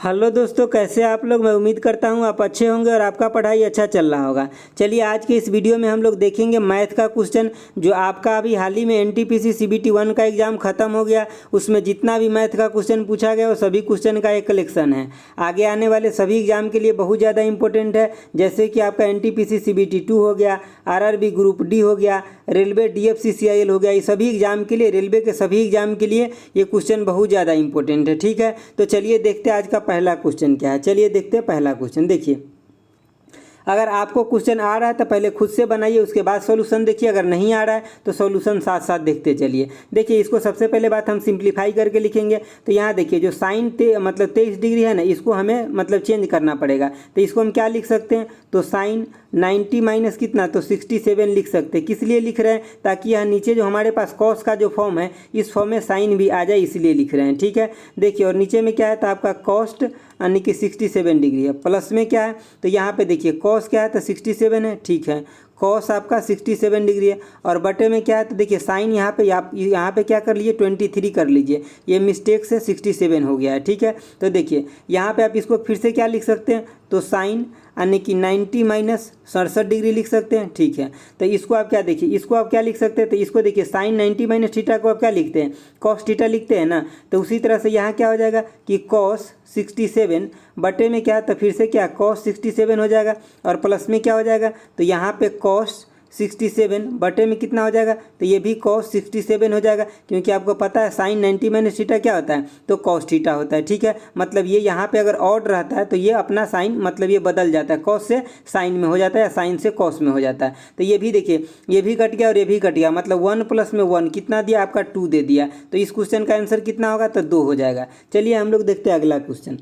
Hello दोस्तों, कैसे आप लोग। मैं उम्मीद करता हूँ आप अच्छे होंगे और आपका पढ़ाई अच्छा चल रहा होगा। चलिए आज के इस वीडियो में हम लोग देखेंगे मैथ का क्वेश्चन जो आपका अभी हाल ही में एनटीपीसी सीबीटी 1 का एग्ज़ाम ख़त्म हो गया। उसमें जितना भी मैथ का क्वेश्चन पूछा गया वो सभी क्वेश्चन का एक कलेक्शन है। आगे आने वाले सभी एग्जाम के लिए बहुत ज़्यादा इंपॉर्टेंट है, जैसे कि आपका एनटीपीसी सीबीटी 2 हो गया, आरआरबी ग्रुप डी हो गया, रेलवे डीएफसीसीआईएल हो गया। ये सभी एग्जाम के लिए, रेलवे के सभी एग्जाम के लिए ये क्वेश्चन बहुत ज़्यादा इंपॉर्टेंट है। ठीक है, तो चलिए देखते हैं आज का पहला क्वेश्चन क्या है। चलिए देखते हैं पहला क्वेश्चन। देखिए, अगर आपको क्वेश्चन आ रहा है तो पहले खुद से बनाइए, उसके बाद सॉल्यूशन देखिए। अगर नहीं आ रहा है तो सॉल्यूशन साथ साथ देखते चलिए। देखिए, इसको सबसे पहले बात हम सिंप्लीफाई करके लिखेंगे। तो यहाँ देखिए, जो साइन मतलब 23 डिग्री है ना, इसको हमें मतलब चेंज करना पड़ेगा। तो इसको हम क्या लिख सकते हैं, तो साइन 90 माइनस कितना, तो 67 लिख सकते हैं। किस लिए लिख रहे हैं, ताकि यहाँ नीचे जो हमारे पास कॉस का जो फॉर्म है, इस फॉर्म में साइन भी आ जाए, इसलिए लिख रहे हैं। ठीक है, देखिए, और नीचे में क्या है, तो आपका कॉस्ट यानी कि 67 डिग्री है। प्लस में क्या है, तो यहाँ पे देखिए कॉस क्या है, तो 67 है। ठीक है, कॉस आपका 67 डिग्री है। और बटे में क्या है, तो देखिए साइन यहाँ पे आप यहाँ पे क्या कर लीजिए, 23 कर लीजिए। ये मिस्टेक से 67 हो गया है। ठीक है, तो देखिए यहाँ पे आप इसको फिर से क्या लिख सकते हैं, तो साइन यानी कि 90 माइनस 67 डिग्री लिख सकते हैं। ठीक है, तो इसको आप क्या देखिए, इसको आप क्या लिख सकते हैं, तो इसको देखिए साइन 90 माइनस थीटा को आप क्या लिखते हैं, कॉस थीटा लिखते हैं ना। तो उसी तरह से यहाँ क्या हो जाएगा कि कॉस 67 बटे में क्या, तो फिर से क्या कॉस 67 हो जाएगा। और प्लस में क्या हो जाएगा, तो यहाँ पे कॉस 67 बटे में कितना हो जाएगा, तो ये भी कॉस 67 हो जाएगा, क्योंकि आपको पता है साइन 90 माइनस थीटा क्या होता है, तो कॉस थीटा होता है। ठीक है, मतलब ये यहाँ पे अगर ऑड रहता है तो ये अपना साइन मतलब ये बदल जाता है, कॉस से साइन में हो जाता है या साइन से कॉस में हो जाता है। तो ये भी देखिए, ये भी कट गया और ये भी कट गया, मतलब 1 प्लस में 1 कितना दिया आपका 2 दे दिया। तो इस क्वेश्चन का आंसर कितना होगा, तो 2 हो जाएगा। चलिए हम लोग देखते हैं अगला क्वेश्चन।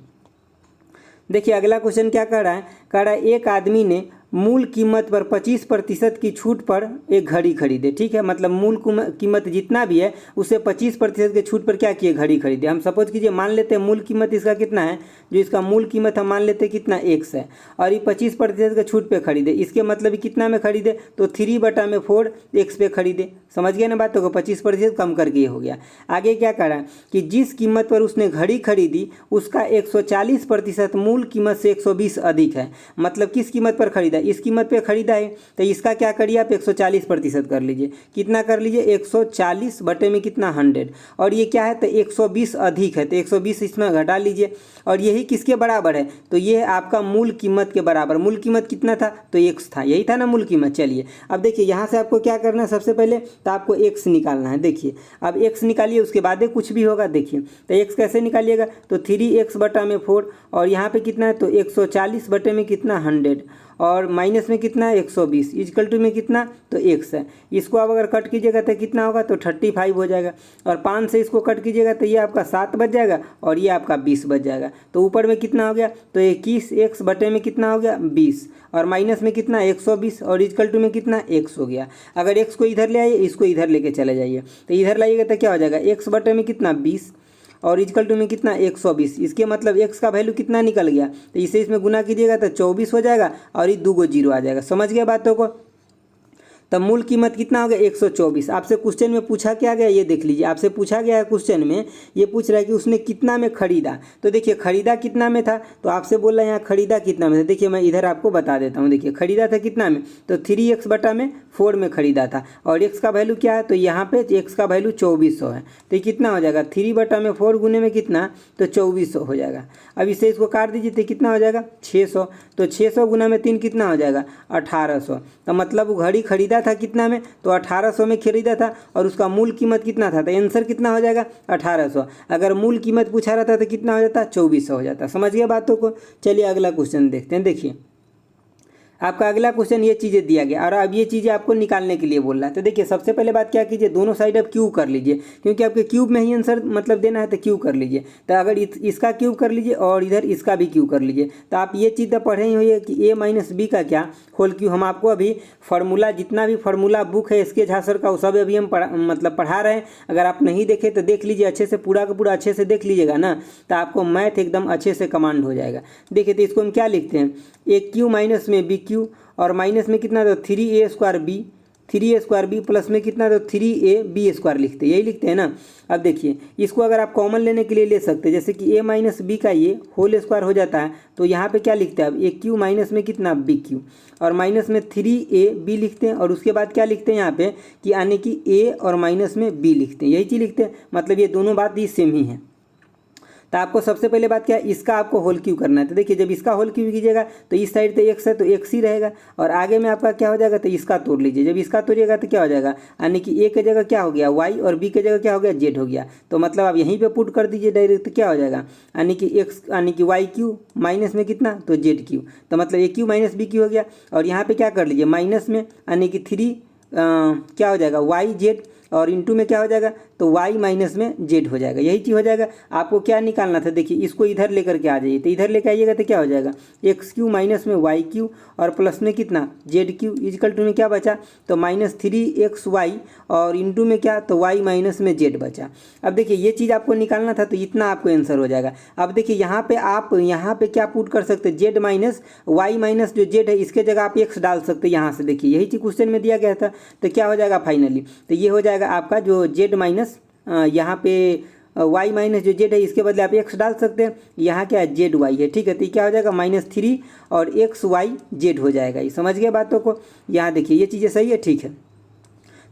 देखिए अगला क्वेश्चन क्या कर रहा है, कह रहा है एक आदमी ने मूल कीमत पर 25% की छूट पर एक घड़ी खरीदे। ठीक है, मतलब मूल कीमत जितना भी है उससे 25% के छूट पर क्या किए, घड़ी खरीदे। हम सपोज कीजिए मान लेते हैं मूल कीमत इसका कितना है, जो इसका मूल कीमत हम मान लेते हैं कितना x है, और ये 25% के छूट पे खरीदे। इसके मतलब कितना में खरीदे, तो 3/4 x पे खरीदे। समझ गए ना बात को, 25% कम करके ये हो गया। आगे क्या कह रहा है कि जिस कीमत पर उसने घड़ी खरीदी उसका 140% मूल कीमत से 120 अधिक है। मतलब किस कीमत पर खरीदा, इस कीमत पे खरीदा है, तो इसका क्या करिए आप 140% कर लीजिए। कितना कर लीजिए, 140 बटे में कितना 100, और ये क्या है, तो 120 अधिक है, तो 120 इसमें घटा लीजिए। और यही किसके बराबर है, तो ये आपका मूल कीमत के बराबर। मूल कीमत कितना था, तो x था, यही था ना मूल कीमत। चलिए अब देखिए यहाँ से आपको क्या करना है, सबसे पहले तो आपको x निकालना है। देखिए अब x निकालिए, उसके बाद कुछ भी होगा। देखिए तो x कैसे निकालिएगा, तो 3x/4, और यहाँ पे कितना है, तो 140 बटे में कितना 100, और माइनस में कितना है 120, इक्वल टू में कितना, तो x है। इसको आप अगर कट कीजिएगा तो कितना होगा, तो 35 हो जाएगा। और 5 से इसको कट कीजिएगा तो ये आपका 7 बच जाएगा, और ये आपका 20 बच जाएगा। तो ऊपर में कितना हो गया, तो 21x बटे में कितना हो गया 20, और माइनस में कितना 120, और इक्वल टू में कितना x हो गया। अगर x को इधर ले आइए, इसको इधर लेके चले जाइए, तो इधर लाइएगा तो क्या हो जाएगा, x बटे में कितना 20, और इक्वल टू में कितना 120। इसके मतलब x का वैल्यू कितना निकल गया, तो इसे इसमें गुना कीजिएगा तो 24 हो जाएगा, और ये 2 जीरो आ जाएगा। समझ गया बातों को। तब मूल कीमत कितना हो गया 124। आपसे क्वेश्चन में पूछा क्या गया, ये देख लीजिए। आपसे पूछा गया है क्वेश्चन में, ये पूछ रहा है कि उसने कितना में खरीदा। तो देखिए खरीदा कितना में था, तो आपसे बोल रहा है यहाँ खरीदा कितना में था। देखिए मैं इधर आपको बता देता हूँ। देखिए खरीदा था कितना में, तो 3x/4 में खरीदा था, और x का वैल्यू क्या है, तो यहाँ पे x का वैल्यू 2400 है। तो कितना हो जाएगा, 3/4 गुने में कितना, तो 2400 हो जाएगा। अब इसे इसको काट दीजिए तो कितना हो जाएगा 600, तो 600 गुना में 3 कितना हो जाएगा 1800। तो मतलब वो घड़ी खरीदा था कितना में, तो 1800 में खरीदा था, और उसका मूल कीमत कितना था, तो आंसर कितना हो जाएगा 1800। अगर मूल कीमत पूछा रहता तो कितना हो जाता, 2400 हो जाता। समझ गया बातों को। चलिए अगला क्वेश्चन देखते हैं। देखिए आपका अगला क्वेश्चन ये चीज़ें दिया गया, और अब ये चीज़ें आपको निकालने के लिए बोल रहा है। तो देखिए सबसे पहले बात क्या कीजिए, दोनों साइड आप क्यूब कर लीजिए, क्योंकि आपके क्यूब में ही आंसर मतलब देना है, तो क्यूब कर लीजिए। तो अगर इसका क्यूब कर लीजिए और इधर इसका भी क्यूब कर लीजिए, तो आप ये चीज़ तो पढ़े ही हुई कि a माइनस बी का क्या होल क्यूब। हम आपको अभी फार्मूला, जितना भी फार्मूला बुक है इसके झा सर का, वो सब अभी हम मतलब पढ़ा रहे हैं। अगर आप नहीं देखे तो देख लीजिए अच्छे से, पूरा का पूरा अच्छे से देख लीजिएगा ना, तो आपको मैथ एकदम अच्छे से कमांड हो जाएगा। देखिए तो इसको हम क्या लिखते हैं, a क्यू माइनस में बी क्यू, और माइनस में कितना, तो 3a² b 3a² b plus में कितना, तो 3ab² लिखते हैं, यही लिखते हैं ना। अब देखिए इसको अगर आप कॉमन लेने के लिए ले सकते हैं, जैसे कि a माइनस बी का ये होल स्क्वायर हो जाता है, तो यहाँ पे क्या लिखते हैं अब a³ माइनस में कितना b³ और माइनस में 3ab लिखते हैं, और उसके बाद क्या लिखते हैं यहाँ पे कि यानी कि a और माइनस में b लिखते हैं, यही चीज़ लिखते हैं। मतलब ये दोनों बात ही सेम ही है। तो आपको सबसे पहले बात क्या है, इसका आपको होल क्यू करना है। तो देखिए जब इसका होल क्यू कीजिएगा तो इस साइड तो x है तो x ही रहेगा, और आगे में आपका क्या हो जाएगा, तो इसका तोड़ लीजिए। जब इसका तोड़िएगा तो क्या हो जाएगा, यानी कि a की जगह क्या हो गया y और b की जगह क्या हो गया z हो गया। तो मतलब आप यहीं पे पुट कर दीजिए डायरेक्ट, तो क्या हो जाएगा, यानी कि x यानी कि y³ माइनस में कितना, तो z³। तो मतलब a³ माइनस b³ हो गया, और यहाँ पे क्या कर लीजिए माइनस में यानी कि 3 क्या हो जाएगा yz, और इंटू में क्या हो जाएगा, तो y माइनस में z हो जाएगा, यही चीज़ हो जाएगा। आपको क्या निकालना था, देखिए इसको इधर लेकर के आ जाइए, तो इधर लेकर आइएगा तो क्या हो जाएगा x³ माइनस में y³ और प्लस में कितना z³ इजकल टू में क्या बचा, तो -3xy और इंटू में क्या, तो y माइनस में z बचा। अब देखिए ये चीज़ आपको निकालना था, तो इतना आपको आंसर हो जाएगा। अब देखिए यहाँ पे आप यहाँ पे क्या पुट कर सकते हैं, z माइनस y माइनस जो z है इसके जगह आप x डाल सकते हैं यहाँ से। देखिए यही चीज़ क्वेश्चन में दिया गया था, तो क्या हो जाएगा फाइनली, तो ये हो जाएगा आपका जो z माइनस यहाँ पे y माइनस जो z है इसके बदले आप x डाल सकते हैं, यहाँ क्या है ZY है, ठीक है। तो क्या हो जाएगा -3 और XYZ हो जाएगा। ये समझ गए बातों को, यहाँ देखिए ये चीज़ें सही है, ठीक है।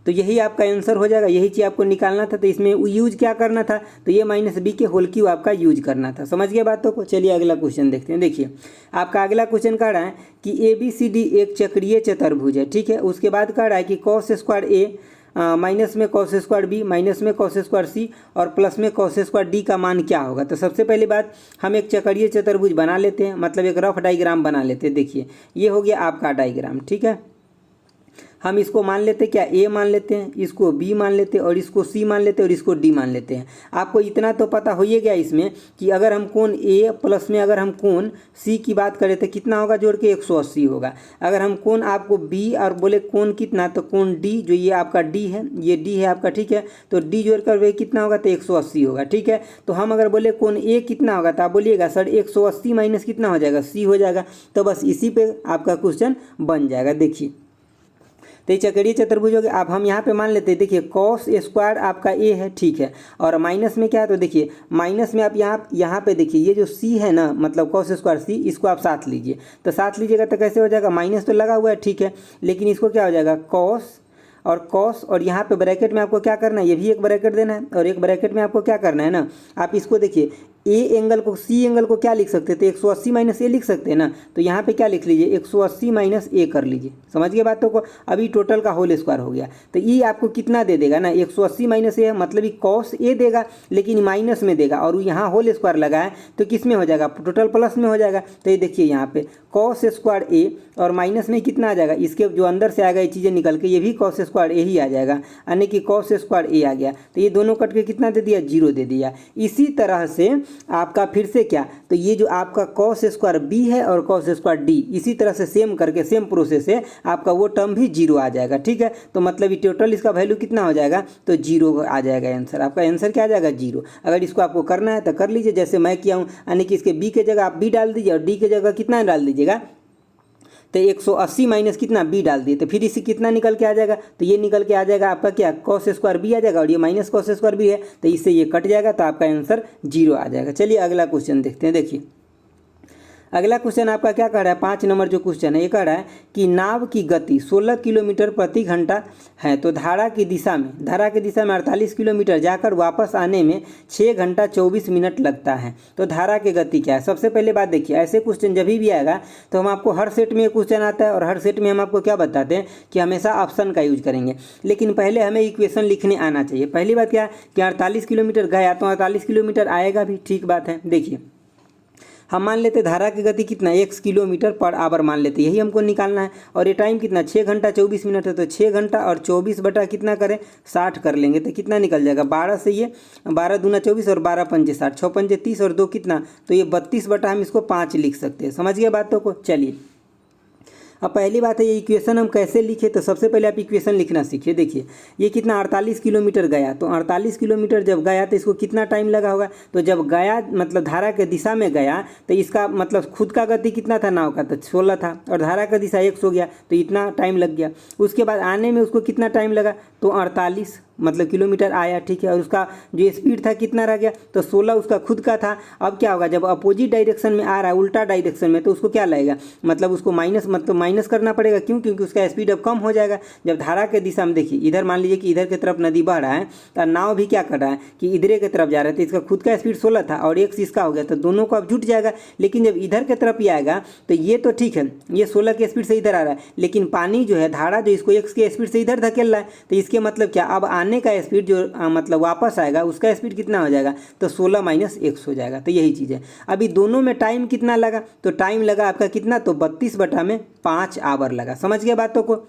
तो यही आपका आंसर हो जाएगा, यही चीज़ आपको निकालना था। तो इसमें यूज क्या करना था, तो ये -b के होल क्यू आपका यूज करना था। समझ गए बातों को। चलिए अगला क्वेश्चन देखते हैं। देखिए आपका अगला क्वेश्चन कह रहा है कि ABCD एक चक्रीय चतुर्भुज है, ठीक है। उसके बाद कह रहा है कि cos² A माइनस में cos² B माइनस में cos² C और प्लस में cos² D का मान क्या होगा। तो सबसे पहली बात हम एक चक्रीय चतुर्भुज बना लेते हैं, मतलब एक रफ डायग्राम बना लेते हैं। देखिए ये हो गया आपका डायग्राम, ठीक है। हम इसको मान लेते हैं क्या, A मान लेते हैं, इसको B मान लेते हैं, और इसको C मान लेते हैं, और इसको D मान लेते हैं। आपको इतना तो पता हो ही गया इसमें कि अगर हम कोण A प्लस में अगर हम कोण C की बात करें तो कितना होगा जोड़ के 180 होगा। अगर हम कोण आपको B और बोले कोण कितना, तो कोण D जो ये आपका D है, ये D है आपका, ठीक है। तो D जोड़ कर वे कितना होगा, तो 180 होगा, ठीक है। तो हम अगर बोले कोण A कितना होगा, तो आप बोलिएगा सर 180 माइनस कितना हो जाएगा, C हो जाएगा। तो बस इसी पे आपका क्वेश्चन बन जाएगा। देखिए तो ये चक्रीय चतुर्भुज हो गया। अब हम यहाँ पे मान लेते हैं, देखिए cos² आपका A है, ठीक है, और माइनस में क्या है, तो देखिए माइनस में आप यहाँ पे देखिए ये जो C है ना, मतलब cos² C, इसको आप साथ लीजिए। तो साथ लीजिएगा तो कैसे हो जाएगा, माइनस तो लगा हुआ है, ठीक है, लेकिन इसको क्या हो जाएगा cos और यहाँ पे ब्रैकेट में आपको क्या करना है, ये भी एक ब्रैकेट देना है, और एक ब्रैकेट में आपको क्या करना है ना, आप इसको देखिए A एंगल को C एंगल को क्या लिख सकते थे, 180 माइनस A लिख सकते हैं ना। तो यहाँ पे क्या लिख लीजिए, 180 माइनस A कर लीजिए। समझ गए बातों को। अभी टोटल का होल स्क्वायर हो गया, तो ये आपको कितना दे देगा ना, 180 माइनस A, मतलब ये cos A देगा लेकिन माइनस में देगा, और यहाँ होल स्क्वायर लगा है तो किस में हो जाएगा, टोटल प्लस में हो जाएगा। तो ये देखिए यहाँ पे cos² A और माइनस में कितना आ जाएगा, इसके जो अंदर से आएगा ये चीज़ें निकल के, ये भी cos² A ही आ जाएगा, यानी कि cos² A आ गया। तो ये दोनों कट के कितना दे दिया, 0 दे दिया। इसी तरह से आपका फिर से क्या, तो ये जो आपका cos² B है और cos² D, इसी तरह से सेम करके सेम प्रोसेस से आपका वो टर्म भी 0 आ जाएगा, ठीक है। तो मतलब ये टोटल इसका वैल्यू कितना हो जाएगा, तो 0 आ जाएगा आंसर। आपका आंसर क्या आ जाएगा, 0। अगर इसको आपको करना है तो कर लीजिए जैसे मैं किया हूँ, यानी कि इसके B के जगह आप B डाल दीजिए और D के जगह कितना डाल दीजिएगा, तो 180 माइनस कितना B डाल दिए, तो फिर इसी कितना निकल के आ जाएगा, तो ये निकल के आ जाएगा आपका क्या, cos² B आ जाएगा, और ये माइनस cos² B है, तो इससे ये कट जाएगा, तो आपका आंसर 0 आ जाएगा। चलिए अगला क्वेश्चन देखते हैं। देखिए अगला क्वेश्चन आपका क्या कह रहा है, 5 नंबर जो क्वेश्चन है ये कह रहा है कि नाव की गति 16 किलोमीटर प्रति घंटा है, तो धारा की दिशा में 48 किलोमीटर जाकर वापस आने में 6 घंटा 24 मिनट लगता है, तो धारा की गति क्या है। सबसे पहले बात देखिए, ऐसे क्वेश्चन जब भी आएगा तो हम आपको हर सेट में ये क्वेश्चन आता है, और हर सेट में हम आपको क्या बताते हैं कि हमेशा ऑप्शन का यूज करेंगे, लेकिन पहले हमें इक्वेशन लिखने आना चाहिए। पहली बात क्या है कि 48 किलोमीटर गया तो 48 किलोमीटर आएगा भी, ठीक बात है। देखिए हम मान लेते धारा की गति कितना, 1 किलोमीटर पर आवर मान लेते, यही हमको निकालना है। और ये टाइम कितना, 6 घंटा 24 मिनट है, तो 6 घंटा और 24 बटा कितना करें, 60 कर लेंगे, तो कितना निकल जाएगा, 12 से ये 12 दूना 24 और 12 पंजे 60, 6 पंजे 30 और 2 कितना, तो ये 32 बटा हम इसको 5 लिख सकते हैं। समझ गए बातों को। चलिए अब पहली बात है ये इक्वेशन हम कैसे लिखे, तो सबसे पहले आप इक्वेशन लिखना सीखिए। देखिए ये कितना 48 किलोमीटर गया, तो 48 किलोमीटर जब गया तो इसको कितना टाइम लगा होगा, तो जब गया मतलब धारा के दिशा में गया तो इसका मतलब खुद का गति कितना था नाव का, तो 16 था, और धारा का दिशा 100 हो गया तो इतना टाइम लग गया। उसके बाद आने में उसको कितना टाइम लगा, तो 48 मतलब किलोमीटर आया, ठीक है। और उसका जो स्पीड था कितना रह गया, तो 16 उसका खुद का था। अब क्या होगा, जब अपोजिट डायरेक्शन में आ रहा है, उल्टा डायरेक्शन में, तो उसको क्या लगेगा, मतलब उसको माइनस करना पड़ेगा। क्यों, क्योंकि उसका स्पीड अब कम हो जाएगा। जब धारा के दिशा में देखिए, इधर मान लीजिए कि इधर की तरफ नदी बह रहा है, तो नाव भी क्या कर रहा है कि इधर की तरफ जा रहा है, तो इसका खुद का स्पीड 16 था और एक इसका हो गया, तो दोनों को अब जुट जाएगा। लेकिन जब इधर की तरफ ही आएगा तो ये तो ठीक है, ये 16 के स्पीड से इधर आ रहा है, लेकिन पानी जो है, धारा जो इसको x के स्पीड से इधर धकेल रहा है, तो इसके मतलब क्या, अब आने का स्पीड जो मतलब वापस आएगा उसका स्पीड कितना हो जाएगा, तो 16 माइनस x हो जाएगा। तो यही चीज़ है। अभी दोनों में टाइम कितना लगा, तो टाइम लगा आपका कितना, तो 32/5 आवर लगा। समझ गए बातों को।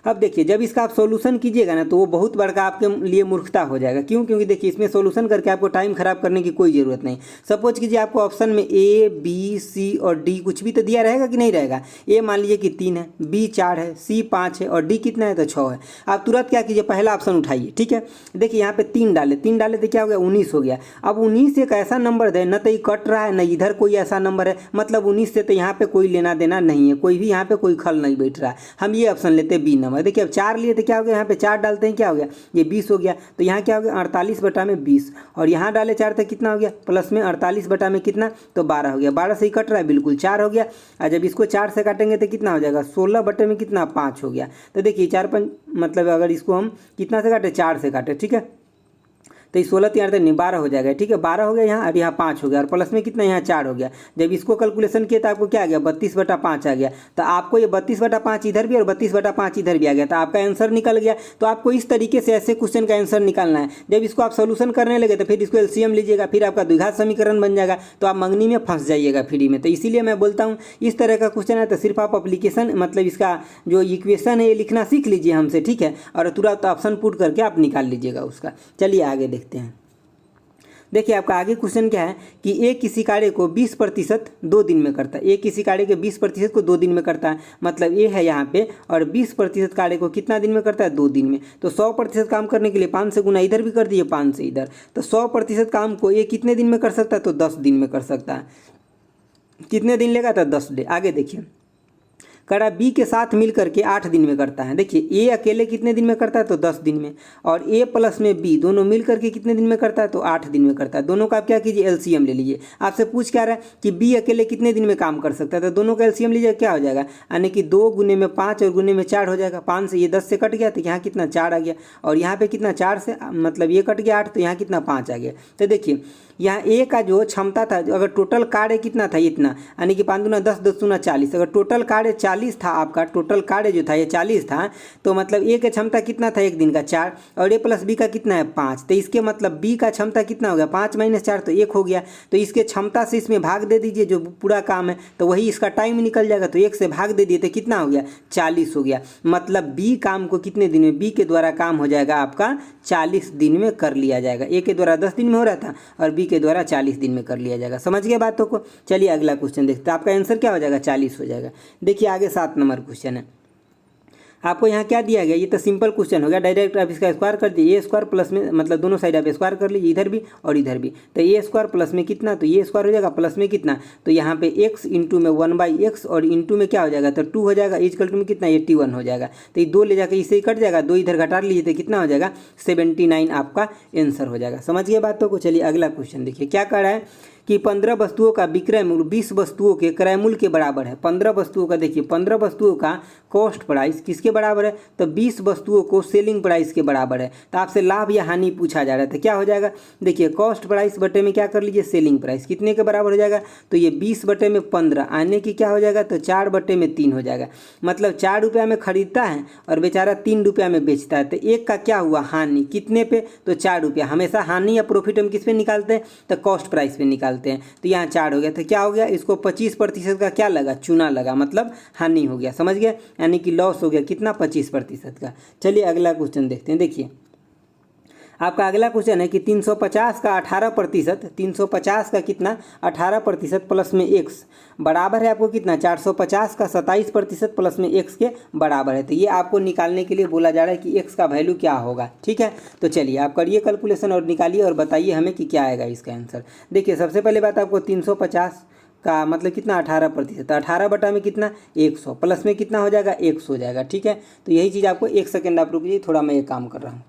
अब देखिए जब इसका आप सॉल्यूशन कीजिएगा ना, तो वो बहुत बड़का आपके लिए मूर्खता हो जाएगा। क्यों, क्योंकि देखिए इसमें सॉल्यूशन करके आपको टाइम खराब करने की कोई ज़रूरत नहीं। सपोज कीजिए आपको ऑप्शन में A, B, C और D कुछ भी तो दिया रहेगा कि नहीं रहेगा। A मान लीजिए कि 3 है, B 4 है, C 5 है और D कितना है, तो 6 है। आप तुरंत क्या कीजिए, पहला ऑप्शन उठाइए, ठीक है। देखिए यहाँ पे 3 डाले तो क्या हो गया, 19 हो गया। अब 19 एक ऐसा नंबर है, न तो ये कट रहा है, न इधर कोई ऐसा नंबर है, मतलब 19 से तो यहाँ पे कोई लेना देना नहीं है, कोई भी यहाँ पे कोई खल नहीं बैठ रहा है। हम ये ऑप्शन लेते हैं B नंबर। देखिए अब 4 लिए तो क्या हो गया, यहाँ पे 4 डालते हैं, क्या हो गया, ये 20 हो गया। तो यहाँ क्या हो गया, 48/20, और यहाँ डाले 4 तो कितना हो गया, प्लस में 48 में कितना, तो 12 हो गया। 12 से ही कट रहा है, बिल्कुल 4 हो गया। और जब इसको 4 से काटेंगे तो कितना हो जाएगा, 16 में कितना, 5 हो गया। तो देखिए 4 5 मतलब अगर इसको हम कितना से काटे, 4 से काटे, ठीक है। तो ये 16 3 नहीं 12 हो जाएगा, ठीक है। 12 हो गया यहाँ, अब यहाँ 5 हो गया, और प्लस में कितना, यहाँ 4 हो गया। जब इसको कैलकुलेशन किया तो आपको क्या आ गया, 32/5 आ गया। तो आपको ये 32/5 इधर भी और 32/5 इधर भी आ गया, तो आपका आंसर निकल गया। तो आपको इस तरीके से ऐसे क्वेश्चन का आंसर निकालना है। जब इसको आप सोल्यूशन करने लगे तो फिर इसको एलसीएम लीजिएगा, फिर आपका द्विघात समीकरण बन जाएगा, तो आप मंगनी में फंस जाइएगा फ्री में। तो इसीलिए मैं बोलता हूँ इस तरह का क्वेश्चन है तो सिर्फ आप अप्लीकेशन मतलब इसका जो इक्वेशन है ये लिखना सीख लीजिए हमसे, ठीक है, और तुरंत ऑप्शन पुट करके आप निकाल लीजिएगा उसका। चलिए आगे देखते हैं। देखिए आपका आगे क्वेश्चन क्या है कि एक किसी कार्य को 20% 2 दिन में करता है। एक किसी कार्य के 20% को 2 दिन में करता है, मतलब ये है यहाँ पे, और 20% कार्य को कितना दिन में करता है, 2 दिन में। तो 100% काम करने के लिए 5 से गुना इधर भी कर दिए, 5 से इधर, तो 100% काम को ये कितने दिन में कर सकता है, तो 10 दिन में कर सकता है। कितने दिन लेगा, तो 10 डे। आगे देखिए कड़ा बी के साथ मिल करके 8 दिन में करता है। देखिए ए अकेले कितने दिन में करता है, तो 10 दिन में, और ए प्लस में बी दोनों मिल करके कितने दिन में करता है, तो 8 दिन में करता है। दोनों का आप क्या कीजिए, एलसीएम ले लीजिए। आपसे पूछ क्या रहा है कि बी अकेले कितने दिन में काम कर सकता है, तो दोनों का एलसीएम लीजिए, क्या हो जाएगा, यानी कि 2 गुने में 5 और गुने में 4 हो जाएगा। 5 से ये 10 से कट गया तो यहाँ कितना 4 आ गया, और यहाँ पे कितना 4 से मतलब ये कट गया 8, तो यहाँ कितना 5 आ गया। तो देखिए यहाँ ए का जो क्षमता था, अगर टोटल कार्य कितना था, इतना, यानी कि 5 दूना 10 10 दूना 40, अगर टोटल कार्य 40 था, आपका टोटल कार्य जो था ये 40 था, तो मतलब ए का क्षमता कितना था, 1 दिन का 4, और ए प्लस बी का कितना है 5। तो इसके मतलब बी का क्षमता कितना हो गया, 5 - 4 तो 1 हो गया। तो इसके क्षमता से इसमें भाग दे दीजिए जो पूरा काम है, तो वही इसका टाइम निकल जाएगा। तो 1 से भाग दे दिए तो कितना हो गया, 40 हो गया। मतलब बी काम को कितने दिन में, बी के द्वारा काम हो जाएगा आपका 40 दिन में कर लिया जाएगा। ए के द्वारा 10 दिन में हो रहा था और बी के द्वारा 40 दिन में कर लिया जाएगा। समझ गए बातों को। चलिए अगला क्वेश्चन देखते हैं। आपका आंसर क्या हो जाएगा, 40 हो जाएगा। देखिए आगे 7 नंबर क्वेश्चन है। आपको यहाँ क्या दिया गया, ये तो सिंपल क्वेश्चन हो गया। डायरेक्ट आप इसका स्क्वायर कर दिए, ए स्क्वायर प्लस में मतलब दोनों साइड आप स्क्वायर कर लीजिए, इधर भी और इधर भी। तो ए स्क्वायर प्लस में कितना, तो ये स्क्वायर हो जाएगा, प्लस में कितना, तो यहाँ पे x इंटू में 1/x और इंटू में क्या हो जाएगा, तो 2 हो जाएगा। इक्वल टू में कितना 81 हो जाएगा। तो ये 2 ले जाकर इससे ही कट जाएगा, 2 इधर घटा लीजिए तो कितना हो जाएगा 79 आपका आंसर हो जाएगा। समझ गए बातों को। चलिए अगला क्वेश्चन देखिए क्या कह रहा है कि 15 वस्तुओं का विक्रय मूल्य 20 वस्तुओं के क्रय मूल्य के बराबर है। 15 वस्तुओं का, देखिए 15 वस्तुओं का कॉस्ट प्राइस किसके बराबर है, तो 20 वस्तुओं को सेलिंग प्राइस के बराबर है। तो आपसे लाभ या हानि पूछा जा रहा है, तो क्या हो जाएगा, देखिए कॉस्ट प्राइस बटे में क्या कर लीजिए, सेलिंग प्राइस कितने के बराबर हो जाएगा, तो ये 20 बटे में 15 आने की क्या हो जाएगा, तो 4 बटे में 3 हो जाएगा। मतलब 4 रुपया में खरीदता है और बेचारा 3 रुपया में बेचता है, तो एक का क्या हुआ, हानि। कितने पे, तो 4 रुपया। हमेशा हानि या प्रॉफिट हम किस पे निकालते हैं, तो कॉस्ट प्राइस पे निकालते हैं। तो यहाँ 4 हो गया, तो क्या हो गया, इसको 25% का क्या लगा, चूना लगा, मतलब हानि हो गया। समझ गए, यानी कि लॉस हो गया कितना, 25% का। चलिए अगला क्वेश्चन देखते हैं। देखिए आपका अगला क्वेश्चन है कि 350 का 18%, 350 का कितना 18% प्लस में x बराबर है आपको कितना 450 का 27% प्लस में x के बराबर है। तो ये आपको निकालने के लिए बोला जा रहा है कि x का वैल्यू क्या होगा। ठीक है, तो चलिए आप करिए कैलकुलेशन और निकालिए और बताइए हमें कि क्या आएगा इसका आंसर। देखिए सबसे पहले बात आपको 350 का मतलब कितना 18%, 18 बटा में कितना 100 प्लस में कितना हो जाएगा 100 हो जाएगा। ठीक है, तो यही चीज़ आपको 1 सेकेंड आप रुकिए, थोड़ा मैं ये काम कर रहा हूँ।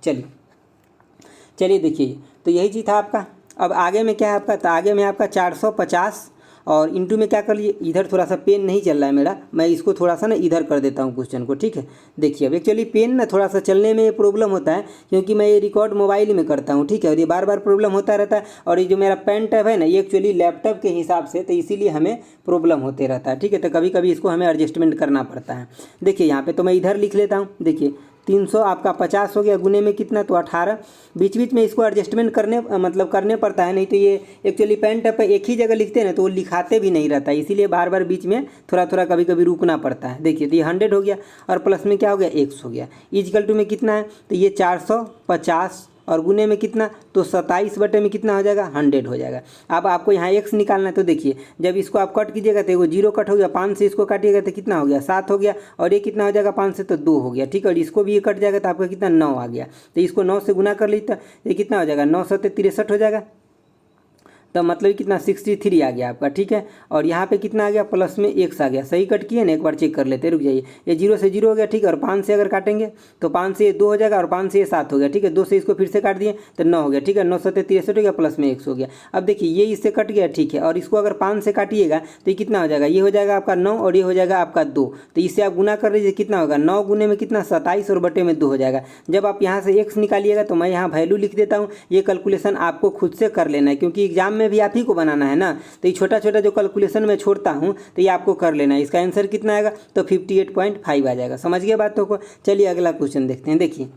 चलिए देखिए, तो यही चीज़ था आपका। अब आगे में क्या है आपका, तो आगे में आपका 450 और इंटू में क्या कर लिए, इधर थोड़ा सा पेन नहीं चल रहा है मेरा, मैं इसको थोड़ा सा ना इधर कर देता हूँ क्वेश्चन को। ठीक है, देखिए अब एक्चुअली पेन ना थोड़ा सा चलने में प्रॉब्लम होता है क्योंकि मैं ये रिकॉर्ड मोबाइल में करता हूँ। ठीक है, और ये बार बार प्रॉब्लम होता रहता है, और ये जो मेरा पेन टैब है ना ये एक्चुअली लैपटॉप के हिसाब से, तो इसीलिए हमें प्रॉब्लम होते रहता है। ठीक है, तो कभी कभी इसको हमें एडजस्टमेंट करना पड़ता है। देखिए यहाँ पर तो मैं इधर लिख लेता हूँ। देखिए 300 आपका 50 हो गया, गुने में कितना तो 18, बीच बीच में इसको एडजस्टमेंट करने पड़ता है, नहीं तो ये एक्चुअली पेन टैब पर एक ही जगह लिखते हैं ना तो वो लिखाते भी नहीं रहता है, इसीलिए बार बार बीच में थोड़ा थोड़ा कभी कभी रुकना पड़ता है। देखिए तो ये 100 हो गया और प्लस में क्या हो गया 100 हो गया, इक्वल टू में कितना है तो ये 450 और गुने में कितना तो 27 बटे में कितना हो जाएगा 100 हो जाएगा। अब आपको यहाँ x निकालना है, तो देखिए जब इसको आप कट कीजिएगा तो वो 0 कट हो गया, 5 से इसको काटिएगा तो कितना हो गया 7 हो गया, और ये कितना हो जाएगा 5 से तो 2 हो गया। ठीक है, और इसको भी ये कट जाएगा तो आपका कितना 9 आ गया, तो इसको 9 से गुना कर लीजिए तो ये कितना हो जाएगा 9 7 63 हो जाएगा, तो मतलब कितना 63 आ गया आपका। ठीक है, और यहाँ पे कितना आ गया प्लस में x आ गया। सही कट किए ना, एक बार चेक कर लेते हैं, रुक जाइए। ये 0 से 0 हो गया। ठीक है, और 5 से अगर काटेंगे तो 5 से ये 2 हो जाएगा और 5 से ये 7 हो गया। ठीक है, 2 से इसको फिर से काट दिए तो 9 हो गया। ठीक है, 9 7 63 हो गया, प्लस में x हो गया। अब देखिए ये इससे कट गया। ठीक है, और इसको अगर 5 से काटिएगा तो ये कितना हो जाएगा, ये हो जाएगा आपका 9 और ये हो जाएगा आपका 2, तो इससे आप गुना कर लीजिए कितना होगा 9 गुने में कितना 27 और बटे में 2 हो जाएगा। जब आप यहाँ से x निकालिएगा तो मैं यहाँ वैल्यू लिख देता हूँ, ये कैलकुलेशन आपको खुद से कर लेना है क्योंकि एग्जाम में भी आप ही को बनाना है ना, तो ये छोटा छोटा जो कैलकुलेशन में छोड़ता हूं तो ये आपको कर लेना है। इसका आंसर कितना आएगा तो 58.5 आ जाएगा। समझ गए बातों को। चलिए अगला क्वेश्चन देखते हैं। देखिए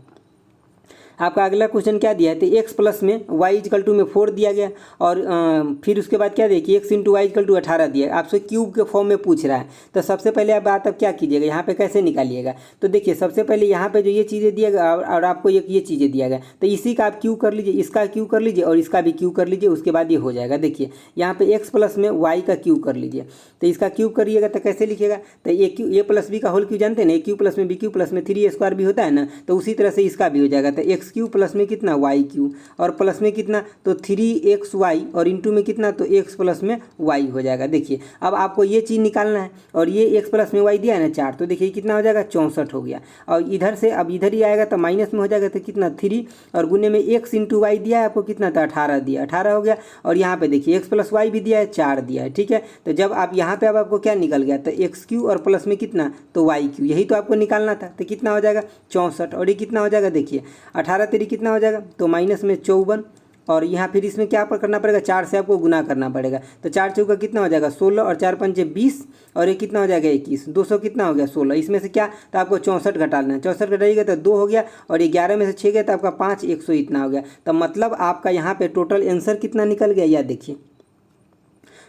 आपका अगला क्वेश्चन क्या दिया है, तो x प्लस में y इक्वल टू में 4 दिया गया, और फिर उसके बाद क्या देखिए x into y equal to 18 दिया, आपसे क्यूब के फॉर्म में पूछ रहा है। तो सबसे पहले आप बात अब क्या कीजिएगा, यहाँ पे कैसे निकालिएगा, तो देखिए सबसे पहले यहाँ पे जो ये चीज़ें दिया गया और आपको ये चीज़ें दिया गया, तो इसी का आप क्यू कर लीजिए, इसका क्यू कर लीजिए और इसका भी क्यू कर लीजिए, उसके बाद ये हो जाएगा। देखिए यहाँ पे x प्लस में y का क्यू कर लीजिए, तो इसका क्यूब करिएगा तो कैसे लिखिएगा, तो ए प्लस बी का होल क्यू जानते हैं ना, ए क्यू प्लस में बी क्यू प्लस में 3a² भी होता है ना, तो उसी तरह से इसका भी हो जाएगा। तो एक्स क्यू प्लस में कितना वाई क्यू और प्लस में कितना तो 3xy और इंटू में कितना तो x प्लस में y हो जाएगा। देखिए अब आपको ये चीज़ निकालना है, और ये x प्लस में y दिया है ना 4, तो देखिए कितना हो जाएगा 64 हो गया, और इधर से अब इधर ही आएगा तो माइनस में हो जाएगा तो कितना 3 और गुने में x इंटू वाई दिया है आपको कितना था 18 दिया, 18 हो गया, और यहाँ पे देखिए x प्लस वाई भी दिया है 4 दिया है। ठीक है, तो जब आप यहाँ पे अब आपको क्या निकल गया तो एक्स क्यू और प्लस में कितना तो वाई क्यू, यही तो आपको निकालना था। तो कितना हो जाएगा 64, और ये कितना हो जाएगा देखिए 18 तेरी कितना हो जाएगा तो माइनस में 54, और यहाँ फिर इसमें क्या करना पड़ेगा 4 से आपको गुना करना पड़ेगा, तो 4 चौका कितना हो जाएगा 16 और 4 पंचे 20 और ये कितना हो जाएगा 21, 200 कितना हो गया 16, इसमें से क्या तो आपको 64 घटा लेना, 64 घटाइएगा तो 2 हो गया, और ये 11 में से 6 गया तो आपका 5 100 इतना हो गया। तो मतलब आपका यहाँ पे टोटल आंसर कितना निकल गया, या देखिए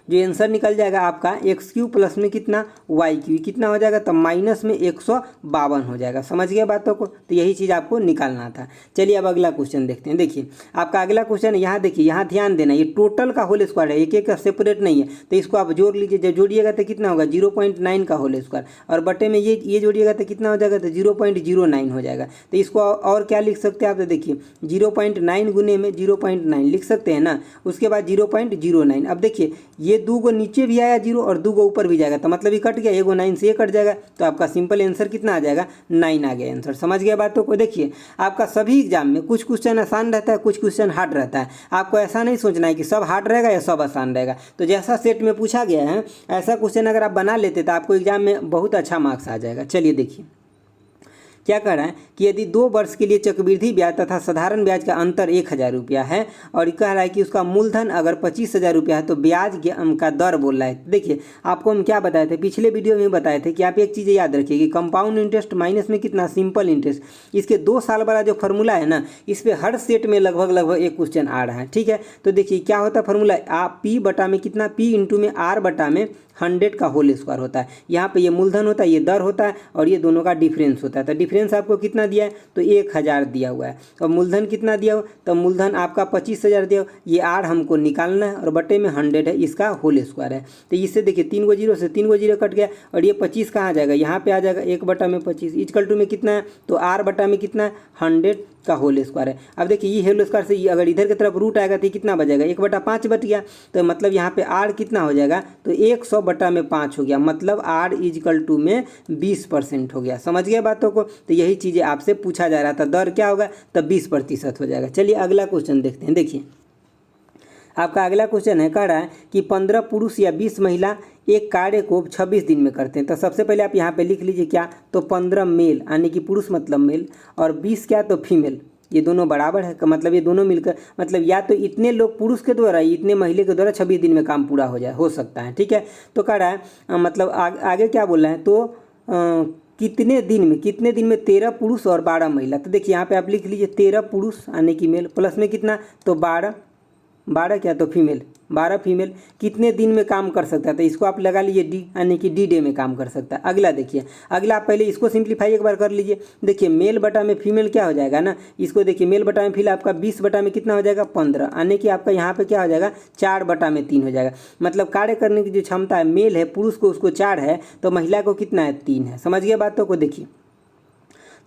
जो आंसर निकल जाएगा आपका एक्स क्यू प्लस में कितना वाई क्यू कितना हो जाएगा तो माइनस में 152 हो जाएगा। समझ गया बातों को, तो यही चीज़ आपको निकालना था। चलिए अब अगला क्वेश्चन देखते हैं। देखिए आपका अगला क्वेश्चन यहाँ देखिए, यहाँ ध्यान देना, ये टोटल का होल स्क्वायर है, एक एक का सेपरेट नहीं है, तो इसको आप जोड़ लीजिए। जब जोड़िएगा तो कितना होगा 0.9 का होल स्क्वायर, और बटे में ये जोड़िएगा तो कितना हो जाएगा तो 0.09 हो जाएगा। तो इसको और क्या लिख सकते हैं आप, तो देखिए 0.9 गुने में 0.9 लिख सकते हैं ना, उसके बाद 0.09। अब देखिए ये 2 को नीचे भी आया 0 और 2 को ऊपर भी जाएगा, तो मतलब ये कट गया, एगो 9 से ये कट जाएगा, तो आपका सिंपल आंसर कितना आ जाएगा 9 आ गया आंसर। समझ गया बातों को। देखिए आपका सभी एग्जाम में कुछ क्वेश्चन आसान रहता है, कुछ क्वेश्चन हार्ड रहता है, आपको ऐसा नहीं सोचना है कि सब हार्ड रहेगा या सब आसान रहेगा। तो जैसा सेट में पूछा गया है ऐसा क्वेश्चन अगर आप बना लेते तो आपको एग्जाम में बहुत अच्छा मार्क्स आ जाएगा। चलिए देखिए क्या कह रहा है कि यदि 2 वर्ष के लिए चक्रवृद्धि ब्याज तथा साधारण ब्याज का अंतर 1000 रुपया है, और कह रहा है कि उसका मूलधन अगर 25,000 रुपया है, तो ब्याज का दर बोल रहा है। देखिए आपको हम क्या बताए थे, पिछले वीडियो में बताए थे कि आप एक चीज़ याद रखिए कि कंपाउंड इंटरेस्ट माइनस में कितना सिंपल इंटरेस्ट, इसके 2 साल वाला जो फार्मूला है ना, इस पर हर सेट में लगभग एक क्वेश्चन आ रहा है। ठीक है, तो देखिए क्या होता है फार्मूला, आप पी बटा में कितना पी इंटू में आर बटा में 100 का होल स्क्वायर होता है। यहाँ पे ये मूलधन होता है, ये दर होता है, और ये दोनों का डिफरेंस होता है। तो डिफरेंस आपको कितना दिया है, तो 1000 दिया हुआ है। और मूलधन कितना दिया हो, तो मूलधन आपका 25,000 दिया हो। ये आर हमको निकालना है और बटे में 100 है, इसका होल स्क्वायर है। तो इससे देखिए 3 गो जीरो से 3 गो जीरो कट गया और ये 25 कहाँ आ जाएगा, यहाँ पे आ जाएगा 1/25 इक्वल टू में कितना है, तो आर बटा में कितना है 100 का होल स्क्वायर है। अब देखिए ये होल स्क्वायर से अगर इधर की तरफ रूट आएगा तो ये कितना बचेगा, 1/5 बच गया। तो मतलब यहाँ पे आर कितना हो जाएगा, तो 100/5 हो गया, मतलब आर इक्वल टू में 20% हो गया। समझ गए बातों को। तो यही चीज़ें आपसे पूछा जा रहा था, दर क्या होगा, तब 20% हो जाएगा। चलिए अगला क्वेश्चन देखते हैं। देखिए आपका अगला क्वेश्चन है, कह रहा है कि 15 पुरुष या 20 महिला एक कार्य को 26 दिन में करते हैं। तो सबसे पहले आप यहाँ पे लिख लीजिए क्या, तो 15 मेल यानी कि पुरुष मतलब मेल और 20 क्या, तो फीमेल। ये दोनों बराबर है, मतलब ये दोनों मिलकर मतलब या तो इतने लोग पुरुष के द्वारा इतने महिला के द्वारा 26 दिन में काम पूरा हो सकता है। ठीक है, तो कह रहा है मतलब आगे क्या बोल रहे हैं, तो कितने दिन में 13 पुरुष और 12 महिला। तो देखिए यहाँ पे आप लिख लीजिए 13 पुरुष यानी कि मेल प्लस में कितना, तो 12 क्या, तो फीमेल, 12 फीमेल कितने दिन में काम कर सकता है। तो इसको आप लगा लीजिए डी यानी कि डी डे में काम कर सकता है। अगला देखिए, अगला आप पहले इसको सिंप्लीफाई एक बार कर लीजिए। देखिए मेल बटा में फीमेल क्या हो जाएगा ना, इसको देखिए मेल बटा में फिर आपका 20 बटा में कितना हो जाएगा, 15 यानी कि आपका यहाँ पे क्या हो जाएगा, 4/3 हो जाएगा। मतलब कार्य करने की जो क्षमता है मेल है पुरुष को उसको 4 है, तो महिला को कितना है, 3 है। समझ गए बातों को। देखिए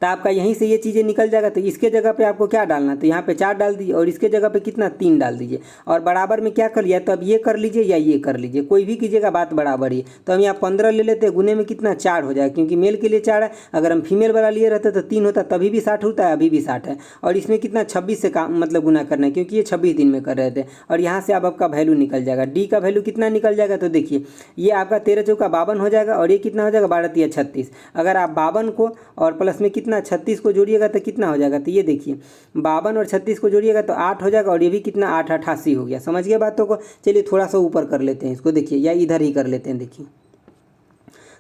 तो आपका यहीं से ये चीज़ें निकल जाएगा। तो इसके जगह पे आपको क्या डालना, तो यहाँ पे 4 डाल दीजिए और इसके जगह पे कितना, 3 डाल दीजिए और बराबर में क्या कर लिया, तो अब ये कर लीजिए या ये कर लीजिए, कोई भी कीजिएगा, बात बराबर ही। तो हम यहाँ 15 ले लेते हैं, गुने में कितना 4 हो जाएगा, क्योंकि मेल के लिए 4 है। अगर हम फीमेल वाला लिए रहते तो 3 होता, तभी भी 60 होता है, अभी भी 60 है। और इसमें कितना 26 से काम मतलब गुना करना है, क्योंकि ये 26 दिन में कर रहे थे। और यहाँ से अब आपका वैल्यू निकल जाएगा, डी का वैल्यू कितना निकल जाएगा, तो देखिए ये आपका 13 चौका 52 हो जाएगा और ये कितना हो जाएगा, 12 तिया 36। अगर आप 52 को और प्लस में कितना 36 को जोड़िएगा तो कितना हो जाएगा, तो ये देखिए 52 और 36 को जोड़िएगा तो 8 हो जाएगा और ये भी कितना 8 88 हो गया। समझ गए बातों को। चलिए थोड़ा सा ऊपर कर लेते हैं इसको, देखिए या इधर ही कर लेते हैं। देखिए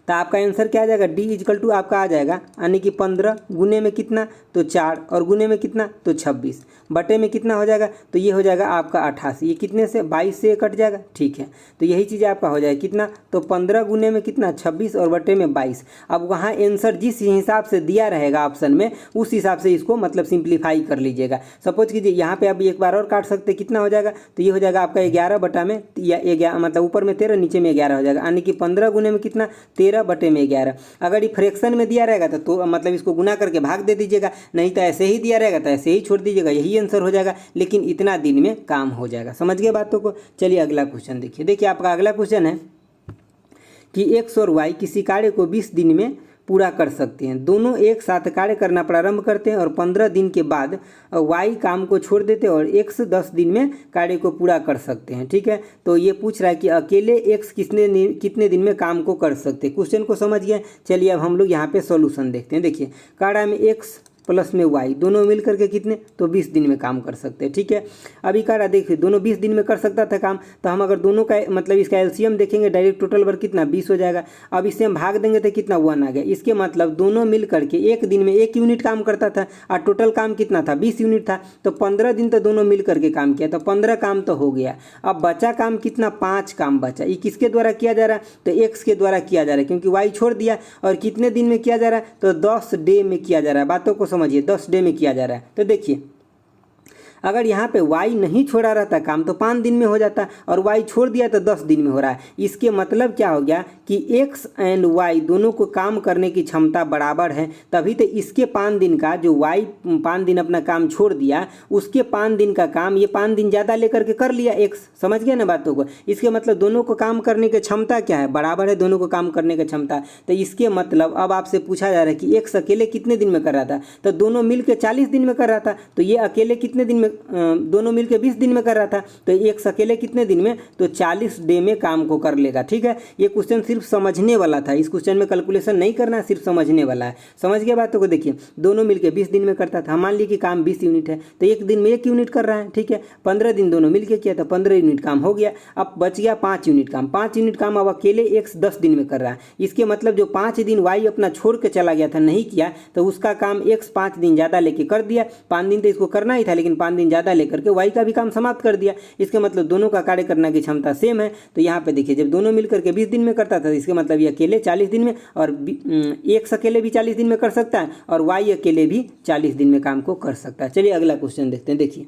तो आपका आंसर क्या आ जाएगा, डी इक्वल टू आपका आ जाएगा यानी कि 15 गुने में कितना, तो 4 और गुने में कितना, तो 26 बटे में कितना हो जाएगा, तो ये हो जाएगा आपका 88। ये कितने से 22 से कट जाएगा। ठीक है, तो यही चीज़ आपका हो जाएगा कितना, तो 15 गुने में कितना 26 और बटे में 22। अब वहाँ आंसर जिस हिसाब से दिया रहेगा ऑप्शन में उस हिसाब से इसको मतलब सिंप्लीफाई कर लीजिएगा। सपोज कीजिए यहाँ पे आप एक बार और काट सकते, कितना हो जाएगा, तो ये हो जाएगा आपका 11 बटा में या मतलब ऊपर में 13 नीचे में 11 हो जाएगा, यानी कि 15 गुने में कितना 13 बटे में 11। अगर ये फ्रैक्शन में दिया रहेगा तो मतलब इसको गुना करके भाग दे दीजिएगा, नहीं तो ऐसे ही दिया रहेगा तो ऐसे ही छोड़ दीजिएगा, यही आंसर हो जाएगा। लेकिन इतना दिन में काम हो जाएगा। समझ गए बातों को। चलिए अगला क्वेश्चन देखिए। देखिए आपका अगला क्वेश्चन है कि एक्स और वाई किसी कार्य को 20 दिन में पूरा कर सकते हैं। दोनों एक साथ कार्य करना प्रारंभ करते हैं और 15 दिन के बाद वाई काम को छोड़ देते हैं और एक्स 10 दिन में कार्य को पूरा कर सकते हैं। ठीक है, तो ये पूछ रहा है कि अकेले एक्स कितने दिन में काम को कर सकते हैं। क्वेश्चन को समझ गए। चलिए अब हम लोग यहाँ पे सॉल्यूशन देखते हैं। देखिए कार्य में एक्स प्लस में वाई दोनों मिल करके कितने, तो 20 दिन में काम कर सकते हैं। ठीक है, अभी कह रहा देखिए दोनों 20 दिन में कर सकता था काम, तो हम अगर दोनों का मतलब इसका एलसीएम देखेंगे डायरेक्ट टोटल पर कितना 20 हो जाएगा। अब इससे हम भाग देंगे तो कितना 1 आ गया। इसके मतलब दोनों मिल करके एक दिन में 1 यूनिट काम करता था और टोटल काम कितना था 20 यूनिट था। तो 15 दिन तो दोनों मिल करके काम किया, तो 15 काम तो हो गया। अब बचा काम कितना, 5 काम बचा। ये किसके द्वारा किया जा रहा है, तो एक्स के द्वारा किया जा रहा है, क्योंकि वाई छोड़ दिया। और कितने दिन में किया जा रहा है, तो 10 डे में किया जा रहा है। बातों को समझिए, 10 डे में किया जा रहा है। तो देखिए अगर यहाँ पे y नहीं छोड़ा रहता काम तो 5 दिन में हो जाता, और y छोड़ दिया तो 10 दिन में हो रहा है। इसके मतलब क्या हो गया कि x एंड y दोनों को काम करने की क्षमता बराबर है, तभी तो इसके 5 दिन का जो y 5 दिन अपना काम छोड़ दिया उसके 5 दिन का काम ये 5 दिन ज़्यादा लेकर के कर लिया x। समझ गया ना बातों को। इसके मतलब दोनों को काम करने की क्षमता क्या है, बराबर है दोनों को काम करने की क्षमता। तो इसके मतलब अब आपसे पूछा जा रहा है कि x अकेले कितने दिन में कर रहा था, तो दोनों मिल के 40 दिन में कर रहा था, तो ये अकेले कितने दिन में, दोनों मिलकर 20 दिन में कर रहा था, तो एक अकेले कितने दिन में, तो 40 डे में काम को कर लेगा। ठीक है, ये क्वेश्चन सिर्फ समझने वाला था, इस क्वेश्चन में कैलकुलेशन नहीं करना है, सिर्फ समझने वाला है। समझ गया बातों को। देखिए दोनों मिलकर 20 दिन में करता था, मान लीजिए कि काम 20 यूनिट है तो एक दिन में 1 यूनिट कर रहा है। ठीक है, 15 दिन दोनों मिलकर किया तो 15 यूनिट काम हो गया। अब बच गया 5 यूनिट काम। 5 यूनिट काम अब अकेले एक 10 दिन में कर रहा है। इसके मतलब जो 5 दिन वाई अपना छोड़ के चला गया था, नहीं किया, तो उसका काम एक 5 दिन ज़्यादा लेके कर दिया। 5 दिन तो इसको करना ही था, लेकिन 5 दिन ज़्यादा लेकर के y का भी काम समाप्त कर दिया। इसके मतलब दोनों का कार्य करने की क्षमता सेम है। तो यहाँ पे देखिए जब दोनों मिलकर के 20 दिन में करता था, इसके मतलब ये अकेले 40 दिन में और x अकेले भी 40 दिन में कर सकता है और y अकेले भी 40 दिन में काम को कर सकता है। चलिए अगला क्वेश्चन देखते हैं। देखिए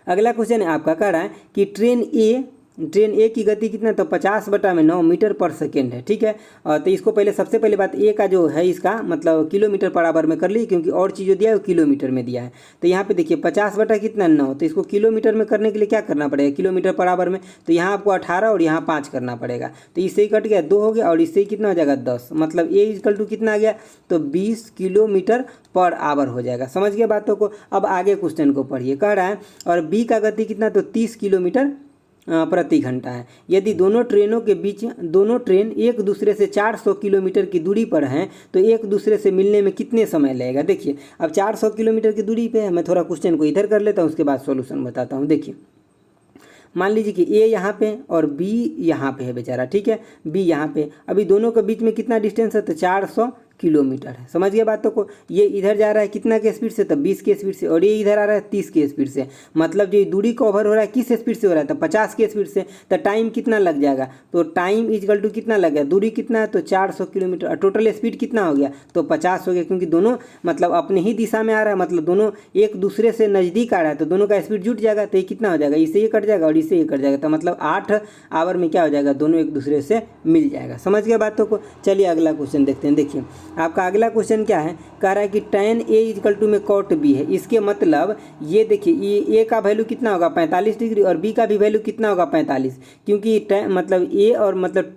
अगला क्वेश्चन आपका कह रहा है कि ट्रेन ए की गति कितना, तो 50/9 मीटर पर सेकेंड है। ठीक है, तो इसको पहले सबसे पहले बात ए का जो है इसका मतलब किलोमीटर पर आवर में कर ली, क्योंकि और चीज़ जो दिया है वो किलोमीटर में दिया है। तो यहाँ पे देखिए 50/9, तो इसको किलोमीटर में करने के लिए क्या करना पड़ेगा, किलोमीटर पर आवर में, तो यहाँ आपको 18 और यहाँ 5 करना पड़ेगा। तो इससे ही कट गया 2 हो गया और इससे ही कितना हो जाएगा 10, मतलब ए इक्वल टू कितना आ गया, तो 20 किलोमीटर पर आवर हो जाएगा। समझ गए बातों को। अब आगे क्वेश्चन को पढ़िए। कह रहा है और बी का गति कितना, तो 30 किलोमीटर प्रति घंटा है। यदि दोनों ट्रेन एक दूसरे से 400 किलोमीटर की दूरी पर हैं तो एक दूसरे से मिलने में कितने समय लगेगा। देखिए अब 400 किलोमीटर की दूरी पे है। मैं थोड़ा क्वेश्चन को इधर कर लेता हूँ, उसके बाद सॉल्यूशन बताता हूँ। देखिए मान लीजिए कि ए यहाँ पे और बी यहाँ पे है बेचारा। ठीक है, बी यहाँ पे, अभी दोनों के बीच में कितना डिस्टेंस है, तो 400 किलोमीटर है। समझ गए बातों को। ये इधर जा रहा है कितना के स्पीड से, तो 20 के स्पीड से, और ये इधर आ रहा है 30 के स्पीड से। मतलब जो दूरी कवर हो रहा है किस स्पीड से हो रहा है, तो 50 के स्पीड से। तो टाइम कितना लग जाएगा, तो टाइम इक्वल टू कितना लग गया, दूरी कितना है, तो 400 किलोमीटर, और टोटल स्पीड कितना हो गया, तो 50 हो गया, क्योंकि दोनों मतलब अपने ही दिशा में आ रहा है, मतलब दोनों एक दूसरे से नज़दीक आ रहा है, तो दोनों का स्पीड जुट जाएगा। तो ये कितना हो जाएगा, इससे ये कट जाएगा और इससे ये कट जाएगा, तो मतलब 8 आवर में क्या हो जाएगा, दोनों एक दूसरे से मिल जाएगा। समझ गए बातों को। चलिए अगला क्वेश्चन देखते हैं। देखिए आपका अगला क्वेश्चन क्या है, कह रहा है कि tan a इक्वल टू में cot b है। इसके मतलब ये देखिए ये a का वैल्यू कितना होगा 45 डिग्री और b का भी वैल्यू कितना होगा 45, क्योंकि मतलब a और मतलब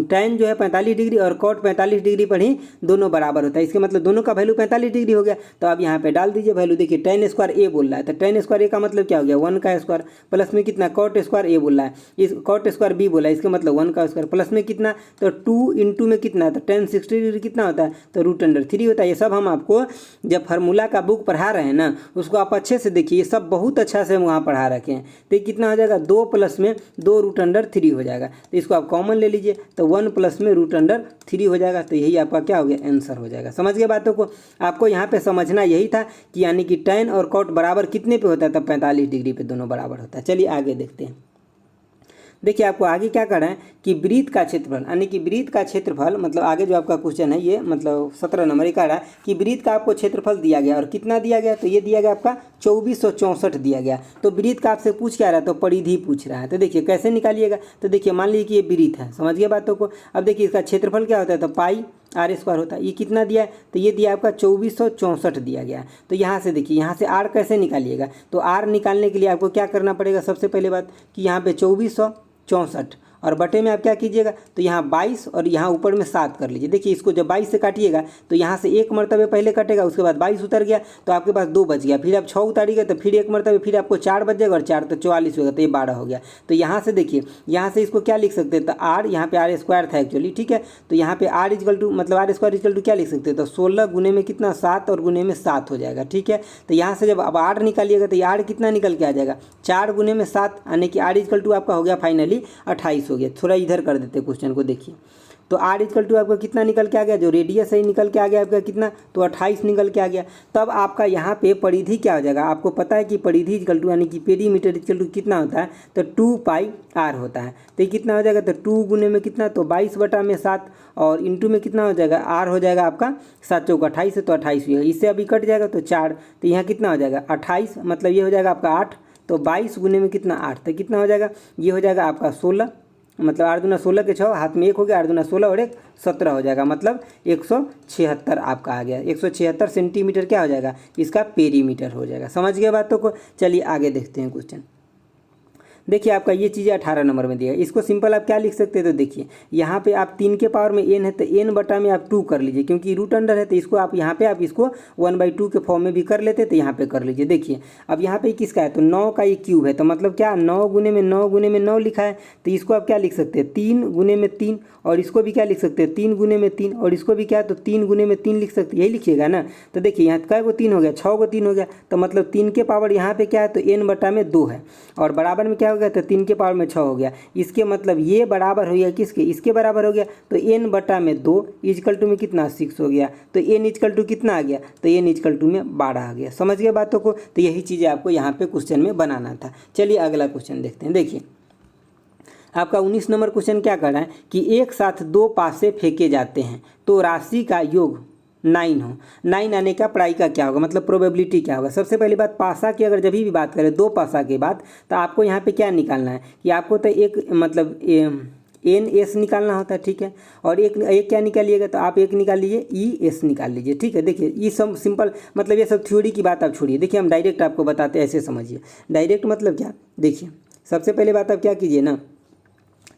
tan जो है 45 डिग्री और cot 45 डिग्री पर ही दोनों बराबर होता है। इसके मतलब दोनों का वैल्यू 45 डिग्री हो गया। तो अब यहाँ पे डाल दीजिए वैल्यू। देखिए tan स्क्वायर a बोल रहा है, तो tan स्क्वायर a का मतलब क्या हो गया 1 का स्क्वायर, प्लस में कितना cot स्क्वायर a बोल रहा है, इस cot स्क्वायर b बोला है, इसका मतलब 1 का स्क्वायर, प्लस में कितना, तो 2 इंटू में कितना, तो tan 60 डिग्री कितना होता है, तो √3 होता है। ये सब हम आपको जब फार्मूला का बुक पढ़ा रहे हैं ना, उसको आप अच्छे से देखिए, ये सब बहुत अच्छा से हम वहाँ पढ़ा रखे हैं। तो ये कितना हो जाएगा, 2 प्लस में 2 √3 हो जाएगा। तो इसको आप कॉमन ले लीजिए, तो 1 प्लस में √3 हो जाएगा। तो यही आपका क्या हो गया, आंसर हो जाएगा। समझ गए बातों को। आपको यहाँ पे समझना यही था कि यानी कि tan और cot बराबर कितने पे होता है, तब 45 डिग्री पे दोनों बराबर होता है। चलिए आगे देखते हैं। देखिए आपको आगे क्या करना है कि वृत्त का क्षेत्रफल, यानी कि वृत्त का क्षेत्रफल, मतलब आगे जो आपका क्वेश्चन है ये मतलब 17 नंबर ही कह रहा है कि वृत्त का आपको क्षेत्रफल दिया गया और कितना दिया गया, तो ये दिया गया आपका 2464 दिया गया। तो वृत्त का आपसे पूछ क्या रहा है, तो परिधि पूछ रहा है। तो देखिए कैसे निकालिएगा, तो देखिए मान लीजिए कि ये वृत्त है, समझिए बातों को। अब देखिए इसका क्षेत्रफल क्या होता है, तो पाई r² होता है। ये कितना दिया है, तो ये दिया आपका 2464 दिया गया। तो यहाँ से देखिए, यहाँ से r कैसे निकालिएगा, तो r निकालने के लिए आपको क्या करना पड़ेगा, सबसे पहले बात कि यहाँ पे 2464 और बटे में आप क्या कीजिएगा, तो यहाँ 22 और यहाँ ऊपर में 7 कर लीजिए। देखिए इसको जब 22 से काटिएगा तो यहाँ से एक मरतबे पहले कटेगा, उसके बाद 22 उतर गया तो आपके पास 2 बच गया, फिर आप 6 उतारिएगा तो फिर एक मरतबे फिर आपको 4 बच जाएगा और 4 तो 44 होगा, तो ये 12 हो गया। तो यहाँ से देखिए, यहाँ से इसको क्या लिख सकते हैं, तो आर, यहाँ पे r² था एक्चुअली, ठीक है। तो यहाँ पे r इक्वल टू मतलब r² इक्वल टू क्या लिख सकते हैं, तो 16 गुने में कितना 7 और गुने में 7 हो जाएगा, ठीक है। तो यहाँ से जब अब r निकालिएगा तो r कितना निकल के आ जाएगा, 4 गुने में 7, यानी कि r इक्वल टू आपका हो गया फाइनली 28 हो गया। थोड़ा इधर कर देते क्वेश्चन को, देखिए तो r इक्वल टू आपका कितना निकल के आ गया, जो रेडियस है निकल के आ गया आपका कितना, तो 28 निकल के आ गया। तब आपका यहाँ पे परिधि क्या हो जाएगा, आपको पता है कि परिधि इक्वल टू यानी कि पेरीमीटर इक्वल टू कितना होता है, तो 2πr होता है। तो ये कितना हो जाएगा, तो 2 गुने में कितना, तो 22/7 और इंटू में कितना हो जाएगा, r हो जाएगा आपका 7 चौक 28 है, तो 28 हुआ। इससे अभी कट जाएगा तो 4, तो यहाँ कितना हो जाएगा 28, मतलब ये हो जाएगा आपका 8, तो 22 गुने में कितना 8, तो कितना हो जाएगा, ये हो जाएगा आपका 16, मतलब 8 दूना 16 के 6, हाथ में 1 हो गया, 8 दूना 16 और 1 17 हो जाएगा, मतलब 176 आपका आ गया। 176 सेंटीमीटर क्या हो जाएगा, इसका पेरीमीटर हो जाएगा। समझ गए बातों को। चलिए आगे देखते हैं क्वेश्चन। देखिए आपका ये चीज़ें 18 नंबर में दिया है, इसको सिंपल आप क्या लिख सकते हैं, तो देखिए यहाँ पे आप 3 के पावर में n है तो n बटा में आप 2 कर लीजिए, क्योंकि रूट अंडर है तो इसको आप यहाँ पे आप इसको 1/2 के फॉर्म में भी कर लेते, तो यहाँ पे कर लीजिए। देखिए अब यहाँ पे किसका है, तो 9 का ये क्यूब है, तो मतलब क्या 9 गुने में 9 गुने में 9 लिखा है, तो इसको आप क्या लिख सकते हैं 3 गुने में 3, और इसको भी क्या लिख सकते हैं 3 गुने में 3, और इसको भी क्या, तो 3 गुने में 3 लिख सकते हैं, यही लिखिएगा ना। तो देखिए यहाँ कै को 3 हो गया, 6 को 3 हो गया, तो मतलब 3 के पावर यहाँ पे क्या है, तो n बटा में 2 है, और बराबर में क्या हो गया गया तो 3 के पावर में 6 हो गया। इसके मतलब ये बराबर हो गया किसके, इसके बराबर हो गया। तो n बटा में 2 इजकल टू में कितना 6 हो गया। तो n इजकल टू कितना आ गया, तो n इजकल टू में 12 आ गया। समझ गए बातों को। तो यही चीज़ें आपको यहाँ पे क्वेश्चन में बनाना था। चलिए अगला क्वेश्चन देखते हैं। देखिए आपका 19 नंबर क्वेश्चन क्या कर रहा है कि एक साथ 2 पासे फेंके जाते हैं तो राशि का योग 9 हो। 9 आने का पढ़ाई का क्या होगा, मतलब प्रोबेबिलिटी क्या होगा। सबसे पहली बात, पासा की अगर जब भी बात करें 2 पासा के बाद, तो आपको यहाँ पे क्या निकालना है कि आपको तो एक मतलब एन एस निकालना होता है, ठीक है। और एक क्या निकालिएगा, तो आप एक निकाल लीजिए ई एस निकाल लीजिए, ठीक है। देखिए ये सब सिंपल, मतलब ये सब थ्योरी की बात आप छोड़िए। देखिए हम डायरेक्ट आपको बताते हैं, ऐसे समझिए। डायरेक्ट मतलब क्या, देखिए सबसे पहले बात आप क्या कीजिए ना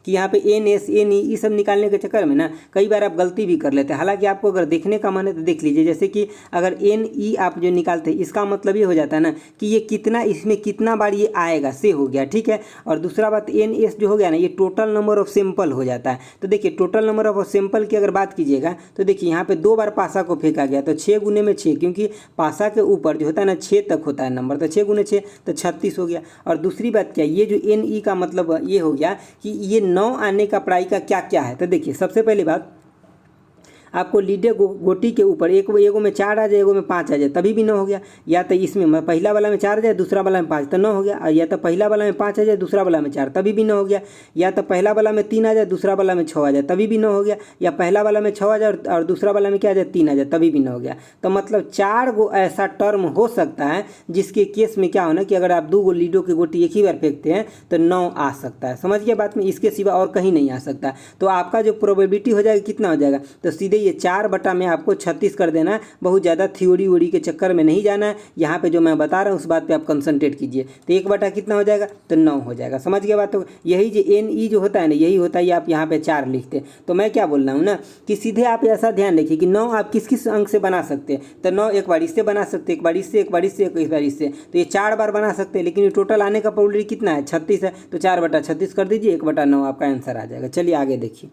कि यहाँ पे एन एस एन ई ये सब निकालने के चक्कर में ना कई बार आप गलती भी कर लेते हैं। हालांकि आपको अगर देखने का मन है तो देख लीजिए। जैसे कि अगर एन ई आप जो निकालते हैं, इसका मतलब ये हो जाता है ना कि ये कितना, इसमें कितना बार ये आएगा से हो गया, ठीक है। और दूसरा बात एन एस जो हो गया ना, ये टोटल नंबर ऑफ सैंपल हो जाता है। तो देखिए टोटल नंबर ऑफ सैंपल की अगर बात कीजिएगा तो देखिए यहाँ पे 2 बार पासा को फेंका गया, तो 6 गुने में 6, क्योंकि पासा के ऊपर जो होता है ना 6 तक होता है नंबर, तो 6 गुने 6 तो 36 हो गया। और दूसरी बात क्या, ये जो एन ई का मतलब ये हो गया कि ये 9 आने का पढ़ाई का क्या क्या है। तो देखिए सबसे पहली बात, आपको लीडे गोटी के ऊपर एगो में 4 आ जाए, एगो में 5 आ जाए, तभी भी 9 हो गया। या तो इसमें पहला वाला में 4 आ जाए, दूसरा वाला में 5, तो 9 हो गया। या तो पहला वाला में 5 आ जाए, दूसरा वाला में 4, तभी भी 9 हो गया। या तो पहला वाला में 3 आ जाए, दूसरा वाला में 6 आ जाए, तभी भी 9 हो गया। या पहला वाला में 6 आ जाए और दूसरा वाला में क्या आ जाए 3 आ जाए, तभी भी 9 हो गया। तो मतलब 4 गो ऐसा टर्म हो सकता है जिसके केस में क्या होना कि अगर आप 2 गो लीडो की गोटी एक ही बार फेंकते हैं तो 9 आ सकता है। समझ गए बात में, इसके सिवा और कहीं नहीं आ सकता। तो आपका जो प्रोबेबिलिटी हो जाएगा कितना हो जाएगा, तो सीधे ये 4 बटा में आपको 36 कर देना है। बहुत ज़्यादा थ्योरी वोरी के चक्कर में नहीं जाना है। यहाँ पे जो मैं बता रहा हूँ उस बात पे आप कंसंट्रेट कीजिए। तो 1 बटा कितना हो जाएगा, तो 9 हो जाएगा। समझ गए बात। तो यही जो एन ई जो होता है ना, यही होता है, आप यहाँ पे 4 लिखते हैं। तो मैं क्या बोल रहा हूँ ना कि सीधे आप ऐसा ध्यान रखिए कि 9 आप किस किस अंक से बना सकते हैं। तो 9 एक बार इससे बना सकते हैं, एक बार इससे, एक बार इससे, एक बार इससे, तो ये 4 बार बना सकते हैं। लेकिन ये टोटल आने का प्रोबेबिलिटी कितना है, 36 है। तो 4 बटा 36 कर दीजिए, 1 बटा 9 आपका आंसर आ जाएगा। चलिए आगे देखिए।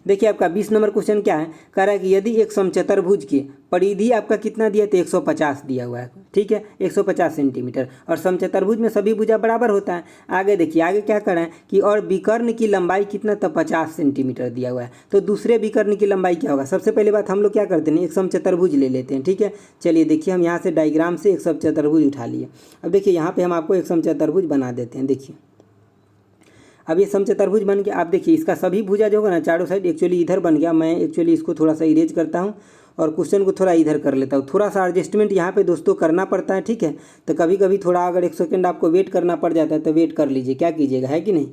देखिए आपका 20 नंबर क्वेश्चन क्या है, कह रहा है कि यदि एक समचतुर्भुज की परिधि आपका कितना दिया, तो 150 दिया हुआ है, ठीक है, 150 सेंटीमीटर। और समचतुर्भुज में सभी भुजा बराबर होता है। आगे देखिए, आगे क्या कर रहे हैं कि और विकर्ण की लंबाई कितना, तो 50 सेंटीमीटर दिया हुआ है। तो दूसरे विकर्ण की लंबाई क्या होगा। सबसे पहले बात हम लोग क्या करते हैं, एक समचतुर्भुज ले लेते हैं, ठीक है। चलिए देखिए हम यहाँ से डायग्राम से एक समचतुर्भुज उठा लिए। अब देखिए यहाँ पर हम आपको एक समचतुर्भुज बना देते हैं। देखिए अब ये समचतुर्भुज बन गया। आप देखिए इसका सभी भुजा जो होगा ना, चारों साइड एक्चुअली इधर बन गया। मैं एक्चुअली इसको थोड़ा सा इरेज करता हूँ और क्वेश्चन को थोड़ा इधर कर लेता हूँ। थोड़ा सा एडजस्टमेंट यहाँ पे दोस्तों करना पड़ता है, ठीक है। तो कभी कभी थोड़ा अगर 1 सेकंड आपको वेट करना पड़ जाता है तो वेट कर लीजिए, क्या कीजिएगा, है कि नहीं।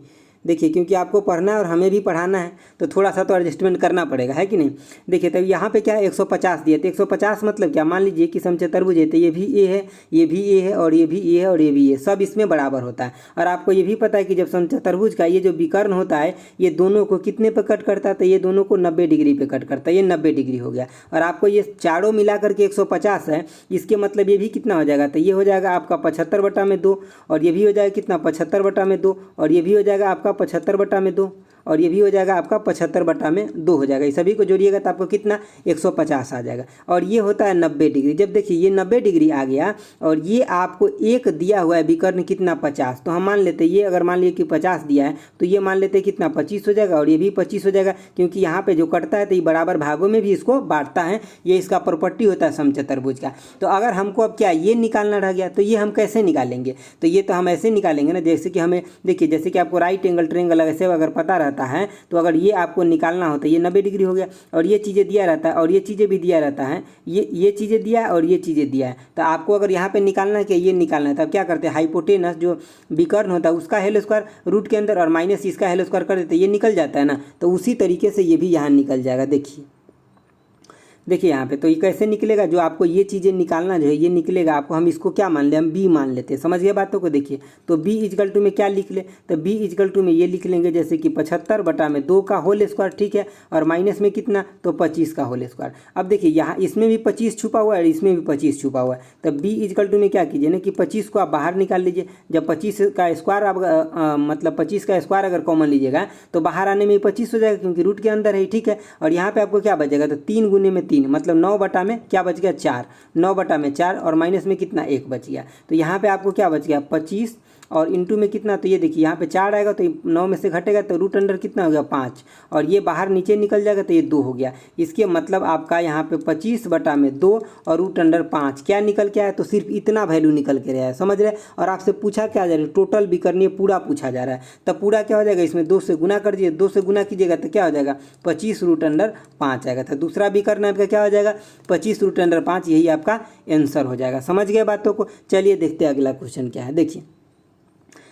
देखिए क्योंकि आपको पढ़ना है और हमें भी पढ़ाना है, तो थोड़ा सा तो एडजस्टमेंट करना पड़ेगा, है कि नहीं। देखिए तब यहाँ पे क्या है 150 दिया, तो 150 मतलब क्या, मान लीजिए कि समचतुर्भुज है, तो ये भी ए है, ये भी ए है, और ये भी ए है, और ये भी ए, सब इसमें बराबर होता है। और आपको ये भी पता है कि जब समचतुर्भुज का ये जो विकर्ण होता है, ये दोनों को कितने पे कट करता है, तो ये दोनों को 90 डिग्री पे कट करता है। ये 90 डिग्री हो गया। और आपको ये चारों मिला करके 150 है, इसके मतलब ये भी कितना हो जाएगा, तो ये हो जाएगा आपका 75 बटा में 2, और ये भी हो जाएगा कितना 75 बटा में 2, और ये भी हो जाएगा आपका 75 बटा में 2, और ये भी हो जाएगा आपका 75 बटा में 2 हो जाएगा। ये सभी को जोड़िएगा तो आपको कितना 150 आ जाएगा। और ये होता है 90 डिग्री। जब देखिए ये 90 डिग्री आ गया और ये आपको एक दिया हुआ है विकर्ण कितना 50, तो हम मान लेते हैं ये अगर मान लिए कि 50 दिया है तो ये मान लेते हैं कितना 25 हो जाएगा, और ये भी 25 हो जाएगा, क्योंकि यहाँ पे जो कटता है तो ये बराबर भागों में भी इसको बांटता है। ये इसका प्रॉपर्टी होता है समचतुर्भुज का। तो अगर हमको अब क्या ये निकालना रह गया, तो ये हम कैसे निकालेंगे, तो ये तो हम ऐसे निकालेंगे ना, जैसे कि हमें देखिए जैसे कि आपको राइट एंगल ट्रायंगल ऐसे अगर पता रहता है, तो अगर ये आपको निकालना होता है, ये 90 डिग्री हो गया, और ये चीज़ें दिया रहता है, और ये चीज़ें भी दिया रहता है, ये चीज़ें दिया है और ये चीज़ें दिया है। तो आपको अगर यहाँ पे निकालना है कि ये निकालना है, तब क्या करते हैं, हाइपोटेनस जो विकर्ण होता है उसका हेल स्क्वायर रूट के अंदर और माइनस इसका हेल स्क्वायर कर देते हैं, ये निकल जाता है ना। तो उसी तरीके से ये भी यहाँ निकल जाएगा। देखिए यहाँ पे तो ये कैसे निकलेगा, जो आपको ये चीज़ें निकालना जो है ये निकलेगा आपको, हम इसको क्या मान ले, हम बी मान लेते हैं। समझ गए बातों को। देखिए तो बी इजकल टू में क्या लिख ले, तो बी इजकल टू में ये लिख लेंगे जैसे कि 75 बटा में 2 का होल स्क्वायर, ठीक है, और माइनस में कितना, तो 25 का होल स्क्वायर। अब देखिए यहाँ इसमें भी 25 छुपा हुआ है और इसमें भी 25 छुपा हुआ है। तो बी इजकल टू में क्या कीजिए ना कि 25 को आप बाहर निकाल लीजिए। जब 25 का स्क्वायर आप मतलब 25 का स्क्वायर अगर कॉमन लीजिएगा तो बाहर आने में 25 हो जाएगा, क्योंकि रूट के अंदर है, ठीक है। और यहाँ पे आपको क्या बचेगा, तो 3 गुने में 3 मतलब 9 बटा में क्या बच गया 4, 9 बटा में 4, और माइनस में कितना 1 बच गया। तो यहाँ पे आपको क्या बच गया 25 और इंटू में कितना, तो ये देखिए यहाँ पे 4 आएगा तो 9 में से घटेगा तो रूट अंडर कितना हो गया 5, और ये बाहर नीचे निकल जाएगा तो ये 2 हो गया। इसके मतलब आपका यहाँ पे 25/2 और रूट अंडर 5 क्या निकल के आया, तो सिर्फ इतना वैल्यू निकल के रहा है, समझ रहे। और आपसे पूछा क्या जा रहा है, टोटल भी करनी है, पूरा पूछा जा रहा है, तब पूरा क्या हो जाएगा, इसमें 2 से गुना कर दीजिए, 2 से गुना कीजिएगा तो क्या हो जाएगा 25√5 आएगा। तो दूसरा भी करना है आपका, क्या हो जाएगा 25√5, यही आपका आंसर हो जाएगा। समझ गए बातों को। चलिए देखते हैं अगला क्वेश्चन क्या है। देखिए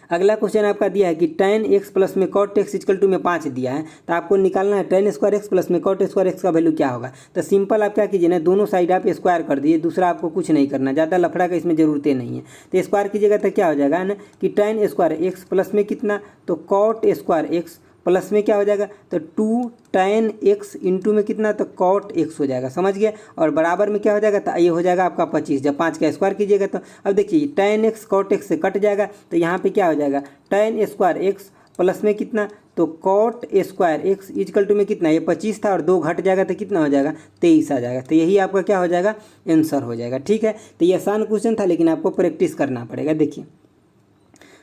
अगला क्वेश्चन आपका दिया है कि tan x प्लस में cot x इक्वल टू में 5 दिया है, तो आपको निकालना है tan स्क्वायर एक्स प्लस में cot स्क्वायर एक्स का वैल्यू क्या होगा। तो सिंपल आप क्या कीजिए ना, दोनों साइड आप स्क्वायर कर दीजिए, दूसरा आपको कुछ नहीं करना, ज़्यादा लफड़ा का इसमें जरूरतें नहीं है। तो स्क्वायर कीजिएगा तो क्या हो जाएगा ना कि tan स्क्वायर एक्स प्लस में कितना, तो cot स्क्वायर एक्स प्लस में क्या हो जाएगा, तो 2 tan x इंटू में कितना, तो cot x हो जाएगा, समझ गए। और बराबर में क्या हो जाएगा, तो ये हो जाएगा आपका 25, जब 5 का स्क्वायर कीजिएगा तो अब देखिए tan x cot x से कट जाएगा, तो यहाँ पे क्या हो जाएगा tan स्क्वायर x प्लस में कितना, तो cot square x equal to में कितना, ये 25 था और 2 घट जाएगा तो कितना हो जाएगा 23 आ जाएगा। तो यही आपका क्या हो जाएगा आंसर हो जाएगा। ठीक है, तो ये आसान क्वेश्चन था लेकिन आपको प्रैक्टिस करना पड़ेगा। देखिए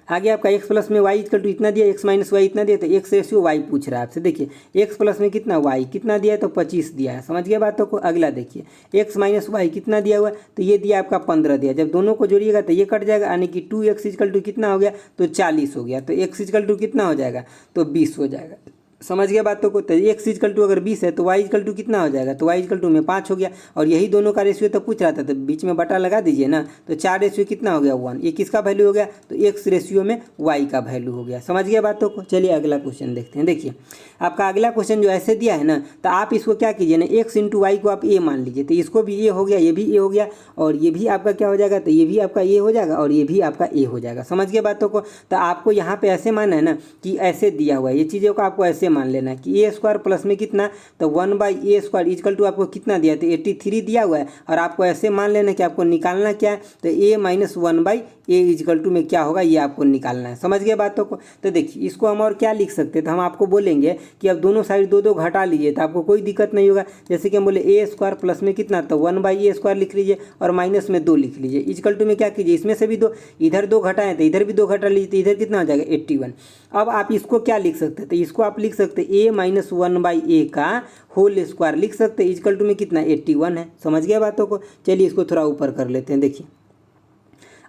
आगे आपका x प्लस में y इक्वल टू इतना दिया, x माइनस वाई इतना दिया, तो x रेशियो y पूछ रहा है आपसे। देखिए x प्लस में कितना y कितना दिया है, तो 25 दिया है, समझ गए बातों को। अगला देखिए x माइनस वाई कितना दिया हुआ है, तो ये दिया आपका 15 दिया, जब दोनों को जोड़िएगा तो ये कट जाएगा, यानी कि 2x इक्वल टू कितना हो गया, तो 40 हो गया, तो x इक्वल टू कितना हो जाएगा, तो 20 हो जाएगा, समझ गया बातों को। तो x इक्वल टू अगर 20 है तो y इक्वल टू कितना हो जाएगा, तो y इक्वल टू में 5 हो गया, और यही दोनों का रेशियो तो पूछ रहा था, तो बीच में बटा लगा दीजिए ना, तो 4 रेशियो कितना हो गया 1, ये किसका वैल्यू हो गया, तो x रेशियो में y का वैल्यू हो गया, समझ गया बातों को। चलिए अगला क्वेश्चन देखते हैं। देखिए आपका अगला क्वेश्चन जो ऐसे दिया है ना, तो आप इसको क्या कीजिए ना, x इंटू वाई को आप a मान लीजिए, तो इसको भी a हो गया, ये भी a हो गया, और ये भी आपका क्या हो जाएगा, तो ये भी आपका a हो जाएगा, और ये भी आपका a हो जाएगा, समझ गए बातों को। तो आपको यहाँ पे ऐसे मानना है ना कि ऐसे दिया हुआ है, ये चीज़ों को आपको ऐसे मान लेना है कि a स्क्वायर प्लस में कितना, तो 1/a स्क्वायर इक्वल टू आपको कितना दिया, तो 83 दिया हुआ है, और आपको ऐसे मान लेना कि आपको निकालना क्या है, तो a minus 1/a equal to में क्या होगा, ये आपको निकालना है, समझ गए बातों को। तो देखिए इसको हम और क्या लिख सकते हैं, तो हम आपको बोलेंगे कि अब दोनों साइड 2 घटा लीजिए, तो आपको कोई दिक्कत नहीं होगा। जैसे कि हम बोले a स्क्वायर प्लस में कितना, तो 1/a स्क्वायर लिख लीजिए, और माइनस में 2 लिख लीजिए, इक्वल टू में क्या कीजिए, इसमें से भी 2, इधर 2 घटाएं तो इधर भी 2 घटा लीजिए, तो इधर कितना हो जाएगा 81। अब आप इसको क्या लिख सकते हैं, तो इसको आप लिख सकते हैं a माइनस 1/a का होल स्क्वायर लिख सकते हैं, इक्वल टू में कितना 81 है, समझ गया बातों को। चलिए इसको थोड़ा ऊपर कर लेते हैं। देखिए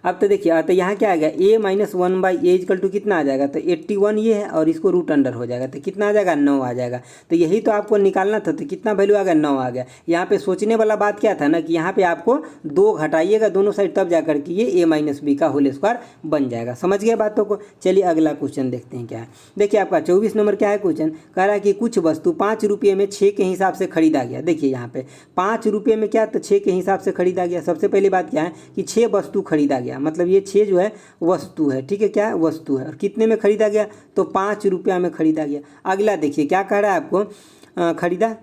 अब तो देखिए, तो यहाँ क्या आ गया, a minus 1/a equal to कितना आ जाएगा, तो 81 ये है, और इसको रूट अंडर हो जाएगा, तो कितना आ जाएगा 9 आ जाएगा। तो यही तो आपको निकालना था, तो कितना वैल्यू आ गया 9 आ गया। यहाँ पे सोचने वाला बात क्या था ना कि यहाँ पे आपको 2 घटाइएगा दोनों साइड, तब जाकर के ये a माइनस b का होल स्क्वायर बन जाएगा, समझ गए बातों को। चलिए अगला क्वेश्चन देखते हैं क्या है। देखिए आपका 24 नंबर क्या है क्वेश्चन, कह रहा है कि कुछ वस्तु 5 रुपये में 6 के हिसाब से खरीदा गया। देखिए यहाँ पे 5 रुपये में क्या, तो 6 के हिसाब से खरीदा गया। सबसे पहली बात क्या है कि 6 वस्तु खरीदा गया, मतलब ये 6 जो है वस्तु है, ठीक है, क्या है वस्तु है, और कितने में खरीदा गया, तो 5 रुपया में खरीदा गया। अगला देखिए क्या कह रहा है आपको, खरीदा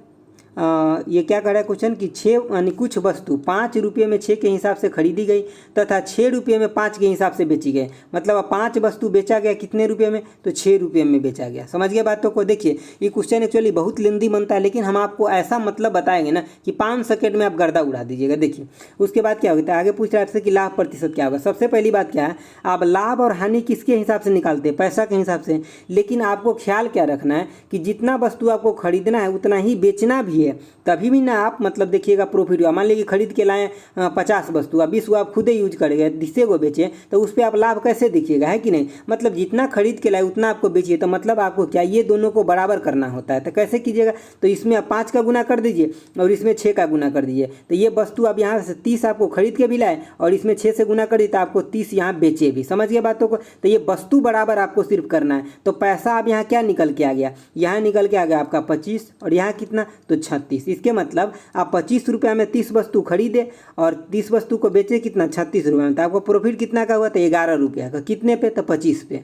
ये क्या कह रहा है क्वेश्चन कि 6 यानी कुछ वस्तु 5 रुपये में 6 के हिसाब से खरीदी गई तथा 6 रुपये में 5 के हिसाब से बेची गई। मतलब 5 वस्तु बेचा गया कितने रुपये में, तो 6 रुपये में बेचा गया, समझ गए बातों को। देखिए ये क्वेश्चन एक्चुअली बहुत लेंदी बनता है, लेकिन हम आपको ऐसा मतलब बताएंगे ना कि 5 सेकंड में आप गर्दा उड़ा दीजिएगा। देखिए उसके बाद क्या होता है, आगे पूछ रहा है आपसे कि लाभ प्रतिशत क्या होगा। सबसे पहली बात क्या है, आप लाभ और हानि किसके हिसाब से निकालते हैं, पैसा के हिसाब से। लेकिन आपको ख्याल क्या रखना है कि जितना वस्तु आपको खरीदना है उतना ही बेचना भी है, तभी भी ना आप मतलब देखिएगा प्रॉफिट हुआ। मान लीजिए खरीद के लाएँ 50 वस्तु, अब 20 आप खुद ही यूज करेंगे, जिससे वो बेचें, तो उस पर आप लाभ कैसे देखिएगा, है कि नहीं। मतलब जितना खरीद के लाए उतना आपको बेचिए, तो मतलब आपको क्या ये दोनों को बराबर करना होता है। तो कैसे कीजिएगा, तो इसमें आप 5 का गुना कर दीजिए और इसमें 6 का गुना कर दीजिए। तो ये वस्तु आप यहाँ से 30 आपको खरीद के भी लाए और इसमें 6 से गुना कर दी, तो आपको 30 यहाँ बेचे भी, समझ गए बातों को। तो ये वस्तु बराबर आपको सिर्फ करना है। तो पैसा आप यहाँ क्या निकल के आ गया, यहाँ निकल के आ गया आपका 25, और यहाँ कितना, तो 36। इसके मतलब आप 25 रुपये में 30 वस्तु खरीदे और 30 वस्तु को बेचे कितना, 36 रुपये में। तो आपको प्रॉफिट कितना का हुआ, तो 11 रुपया का। कितने पे, तो 25 पे।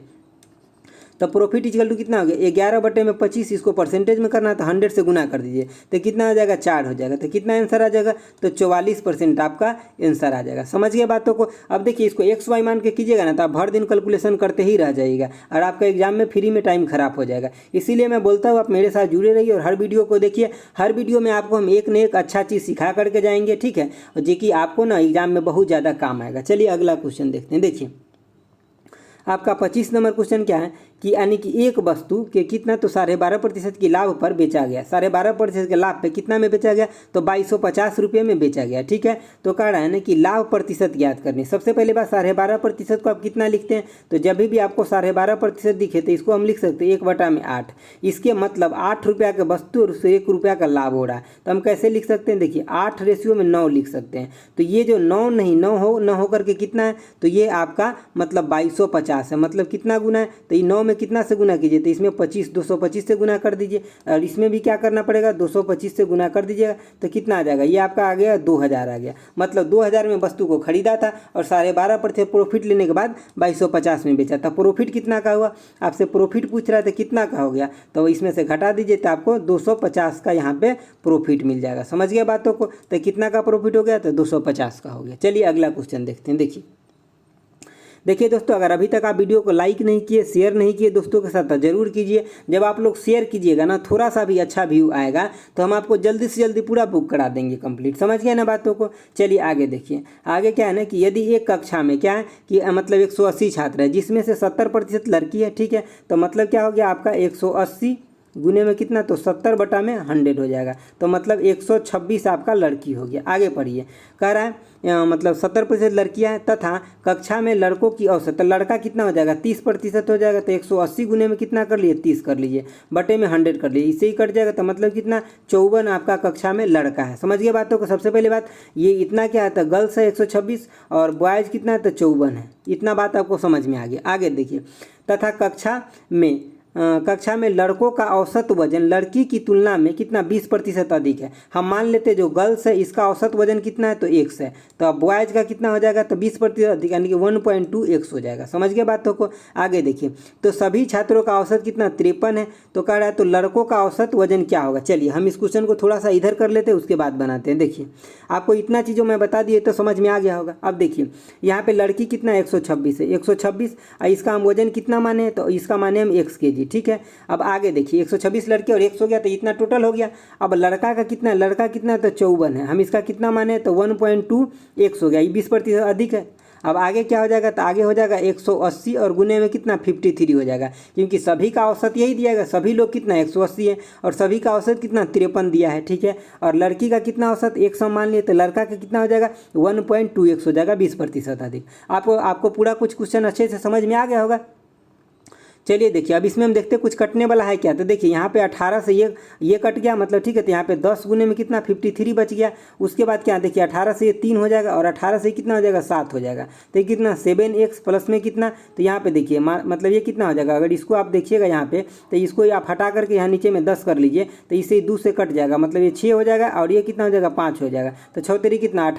तो प्रॉफिट इक्वल टू कितना हो गया, 11/25। इसको परसेंटेज में करना है तो 100 से गुना कर दीजिए, तो कितना आ जाएगा, 4 हो जाएगा। तो कितना आंसर आ जाएगा, तो 44% आपका आंसर आ जाएगा, समझ गए बातों को। अब देखिए इसको XY मान के कीजिएगा ना, तो आप भर दिन कैलकुलेशन करते ही रह जाइएगा और आपका एग्जाम में फ्री में टाइम खराब हो जाएगा। इसीलिए मैं बोलता हूँ आप मेरे साथ जुड़े रहिए और हर वीडियो को देखिए। हर वीडियो में आपको हम एक न एक अच्छा चीज़ सिखा करके जाएंगे, ठीक है, और जो कि आपको ना एग्जाम में बहुत ज़्यादा काम आएगा। चलिए अगला क्वेश्चन देखते हैं। देखिए आपका 25 नंबर क्वेश्चन क्या है कि यानी कि एक वस्तु के कितना तो 12.5% की लाभ पर बेचा गया, 12.5% के लाभ पे कितना में बेचा गया तो 2250 रुपये में बेचा गया। ठीक है, तो कह रहा है ना कि लाभ प्रतिशत ज्ञात करनी। सबसे पहले बात 12.5% को आप कितना लिखते हैं, तो जब भी आपको 12.5% दिखे तो इसको हम लिख सकते हैं 1/8। इसके मतलब 8 रुपया के वस्तु और उससे 1 रुपया का लाभ हो रहा है, तो हम कैसे लिख सकते हैं, देखिए 8 रेशियो में 9 लिख सकते हैं। तो ये जो 9 नहीं 9 हो करके कितना है, तो ये आपका मतलब 2250 है। मतलब कितना गुना है, तो ये 9 में कितना से गुना कीजिए, तो इसमें 225 से गुना कर दीजिए, और इसमें भी क्या करना पड़ेगा 225 से गुना कर दीजिएगा, तो कितना आ जाएगा, ये आपका आ गया 2000 आ गया। मतलब 2000 में वस्तु को खरीदा था और 12.5% प्रॉफिट लेने के बाद 2250 में बेचा था। प्रॉफिट कितना का हुआ, आपसे प्रॉफिट पूछ रहा था कितना का हो गया, तो इसमें से घटा दीजिए तो आपको 250 का यहाँ पे प्रॉफिट मिल जाएगा। समझ गए बातों को, तो कितना का प्रॉफिट हो गया, तो 250 का हो गया। चलिए अगला क्वेश्चन देखते हैं। देखिए दोस्तों, अगर अभी तक आप वीडियो को लाइक नहीं किए, शेयर नहीं किए दोस्तों के साथ, तो जरूर कीजिए। जब आप लोग शेयर कीजिएगा ना, थोड़ा सा भी अच्छा व्यू आएगा तो हम आपको जल्दी से जल्दी पूरा बुक करा देंगे कंप्लीट। समझ गए ना बातों को। चलिए आगे देखिए। आगे क्या है ना कि यदि एक कक्षा में क्या है कि मतलब 180 छात्र है, जिसमें से 70% लड़की है। ठीक है, तो मतलब क्या हो गया आपका 180 गुने में कितना, तो 70/100 हो जाएगा, तो मतलब 126 आपका लड़की हो गया। आगे पढ़िए, कह रहा है मतलब 70% लड़कियां हैं तथा कक्षा में लड़कों की औसत, तो लड़का कितना हो जाएगा 30% हो जाएगा, तो 180 गुने में कितना कर लिए 30 कर लीजिए, बटे में 100 कर लीजिए, इससे ही कट जाएगा, तो मतलब कितना 54 आपका कक्षा में लड़का है। समझ गए बातों को। सबसे पहले बात ये इतना क्या है, तो गर्ल्स है 126 और बॉयज़ कितना है, तो 54 है। इतना बात आपको समझ में आ गया। आगे देखिए, तथा कक्षा में लड़कों का औसत वजन लड़की की तुलना में कितना 20% अधिक है। हम मान लेते हैं जो गर्ल्स है इसका औसत वजन कितना है, तो x है, तो अब बॉयज़ का कितना हो जाएगा, तो 20% अधिक यानी कि 1.2x हो जाएगा। समझ गए बातों को। आगे देखिए, तो सभी छात्रों का औसत कितना 53 है, तो कह रहा है तो लड़कों का औसत वजन क्या होगा। चलिए हम इस क्वेश्चन को थोड़ा सा इधर कर लेते हैं, उसके बाद बनाते हैं। देखिए आपको इतना चीज़ों मैं बता दिए तो समझ में आ गया होगा। अब देखिए यहाँ पे लड़की कितना 126 है, 126 इसका हम वजन कितना माने, तो इसका माने हम x kg। ठीक है, अब आगे देखिए 126 लड़के और x हो गया, तो इतना टोटल हो गया। अब लड़का का कितना, लड़का कितना है, तो 54 है, हम इसका कितना माने, तो 1.2x हो गया, ये 20% अधिक है। अब आगे क्या हो जाएगा, तो आगे हो जाएगा 180 और गुने में कितना 53 हो जाएगा, क्योंकि सभी का औसत यही दिया गया, सभी लोग कितना 180 है और सभी का औसत कितना 53 दिया है। ठीक है, और लड़की का कितना औसत 100 मान लिए, तो लड़का का कितना हो जाएगा 1.2x हो जाएगा, 20% अधिक। आपको पूरा कुछ क्वेश्चन अच्छे से समझ में आ गया होगा। चलिए देखिए, अब इसमें हम देखते हैं कुछ कटने वाला है क्या, तो देखिए यहाँ पे 18 से ये कट गया, मतलब ठीक है, तो यहाँ पे 10 गुने में कितना 53 बच गया। उसके बाद क्या देखिए 18 से ये 3 हो जाएगा और 18 से कितना हो जाएगा 7 हो जाएगा, तो ये कितना 7x प्लस में कितना, तो यहाँ पे देखिए मतलब ये कितना हो जाएगा, अगर इसको आप देखिएगा यहाँ पे, तो इसको आप हटा करके यहाँ नीचे में 10 कर लीजिए, तो इससे 2 से कट जाएगा, मतलब ये 6 हो जाएगा और ये कितना हो जाएगा 5 हो जाएगा, तो 6 तेरी कितना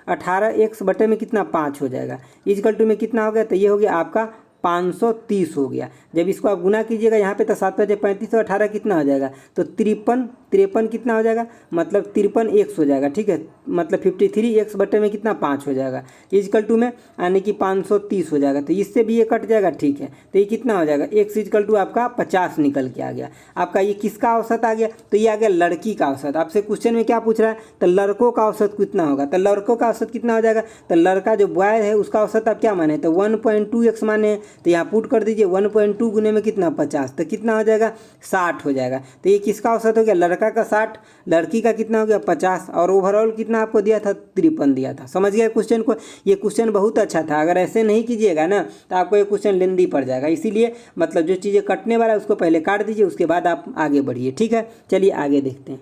18x बटे में कितना 5 हो जाएगा, इक्वल टू में कितना हो गया, तो ये हो गया आपका 530 हो गया। जब इसको आप गुना कीजिएगा यहाँ पे, तो 7 × 35 और 18 कितना हो जाएगा, तो 53 कितना हो जाएगा, मतलब 53x हो जाएगा। ठीक है, मतलब 53x बटे में कितना 5 हो जाएगा, इक्वल टू में यानी कि 530 हो जाएगा, तो इससे भी ये कट जाएगा। ठीक है, तो ये कितना हो जाएगा x इक्वल टू आपका 50 निकल के आ गया। आपका ये किसका औसत आ गया, तो ये आ गया लड़की का औसत। आपसे क्वेश्चन में क्या पूछ रहा है, तो लड़कों का औसत कितना होगा, तो लड़कों का औसत कितना हो जाएगा, तो लड़का जो बॉय है उसका औसत आप क्या माने, तो 1.2x माने, तो यहाँ पुट कर दीजिए 1.2 गुने में कितना 50, तो कितना हो जाएगा 60 हो जाएगा। तो ये किसका औसत हो गया, लड़का का 60, लड़की का कितना हो गया 50, और ओवरऑल कितना आपको दिया था 53 दिया था। समझ गया क्वेश्चन को। ये क्वेश्चन बहुत अच्छा था, अगर ऐसे नहीं कीजिएगा ना तो आपको ये क्वेश्चन लेंदी पड़ जाएगा। इसीलिए मतलब जो चीज़ें कटने वाला है उसको पहले काट दीजिए, उसके बाद आप आगे बढ़िए। ठीक है, चलिए आगे देखते हैं।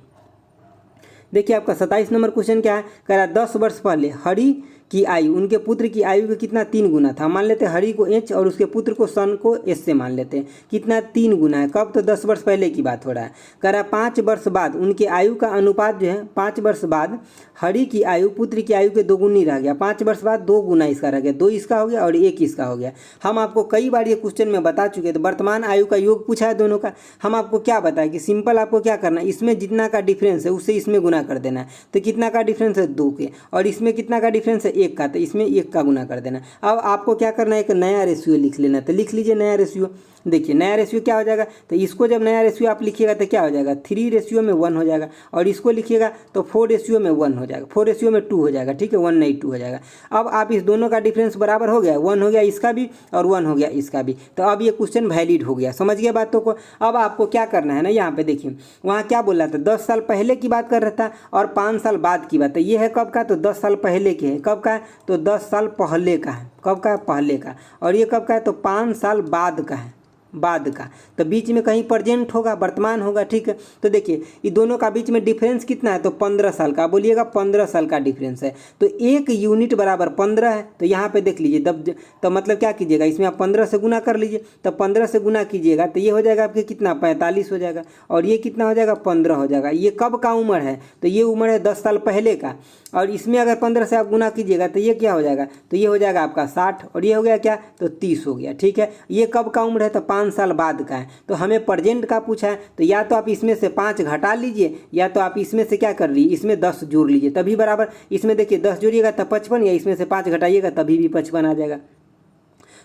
देखिए आपका 27 नंबर क्वेश्चन क्या है, कह रहा 10 वर्ष पहले हरि की आयु उनके पुत्र की आयु का कितना 3 गुना था। मान लेते हैं हरि को h और उसके पुत्र को सन को s से मान लेते हैं, कितना 3 गुना है। कब, तो 10 वर्ष पहले की बात हो रहा है। कह रहा 5 वर्ष बाद उनके आयु का अनुपात जो है, 5 वर्ष बाद हरि की आयु पुत्र की आयु के 2 गुनी रह गया। 5 वर्ष बाद 2 गुना इसका रह गया, 2 इसका हो गया और 1 इसका हो गया। हम आपको कई बार ये क्वेश्चन में बता चुके, तो वर्तमान आयु का योग पूछा है दोनों का। हम आपको क्या बताएं कि सिंपल आपको क्या करना है, इसमें जितना का डिफरेंस है उससे इसमें गुना कर देना है। तो कितना का डिफरेंस है 2 के, और इसमें कितना का डिफरेंस है 1 का, तो इसमें 1 का गुना कर देना। अब आपको क्या करना है, एक नया रेशियो लिख लेना, तो लिख लीजिए नया रेशियो। देखिए नया रेशियो क्या हो जाएगा, तो इसको जब नया रेशियो आप लिखिएगा तो क्या हो जाएगा, 3:1 हो जाएगा, और इसको लिखिएगा तो 4:1 हो जाएगा, 4:2 हो जाएगा, ठीक है, 1 नहीं 2 हो जाएगा। अब आप इस दोनों का डिफरेंस बराबर हो गया, 1 हो गया इसका भी और 1 हो गया इसका भी, तो अब ये क्वेश्चन वैलिड हो गया। समझ गए बातों को। अब आपको क्या करना है ना, यहाँ पे देखिए वहाँ क्या बोल रहा था, 10 साल पहले की बात कर रहा था और 5 साल बाद की बात है। ये है कब का, तो 10 साल पहले के है। कब का है, तो 10 साल पहले का है। कब का है, पहले का। और ये कब का है, तो 5 साल बाद का है, बाद का। तो बीच में कहीं प्रेजेंट होगा, वर्तमान होगा, ठीक है। तो देखिए ये दोनों का बीच में डिफरेंस कितना है, तो 15 साल का। बोलिएगा 15 साल का डिफरेंस है। तो 1 यूनिट बराबर 15 है। तो यहाँ पे देख लीजिए तो मतलब क्या कीजिएगा, इसमें आप 15 से गुना कर लीजिए। तो 15 से गुना कीजिएगा तो ये हो जाएगा आपके कितना, 45 हो जाएगा। और ये कितना हो जाएगा, 15 हो जाएगा। ये कब का उम्र है, तो ये उम्र है 10 साल पहले का। और इसमें अगर 15 से आप गुना कीजिएगा तो ये क्या हो जाएगा, तो ये हो जाएगा आपका 60, और ये हो गया क्या, तो 30 हो गया, ठीक है। ये कब का उम्र है, तो 5 साल बाद का है। तो हमें प्रेजेंट का पूछा है, तो या तो आप इसमें से 5 घटा लीजिए, या तो आप इसमें से क्या कर लीजिए, इसमें 10 जोड़ लीजिए, तभी बराबर। इसमें देखिए 10 जोड़िएगा तो 55, या इसमें से 5 घटाइएगा तभी भी 55 आ जाएगा।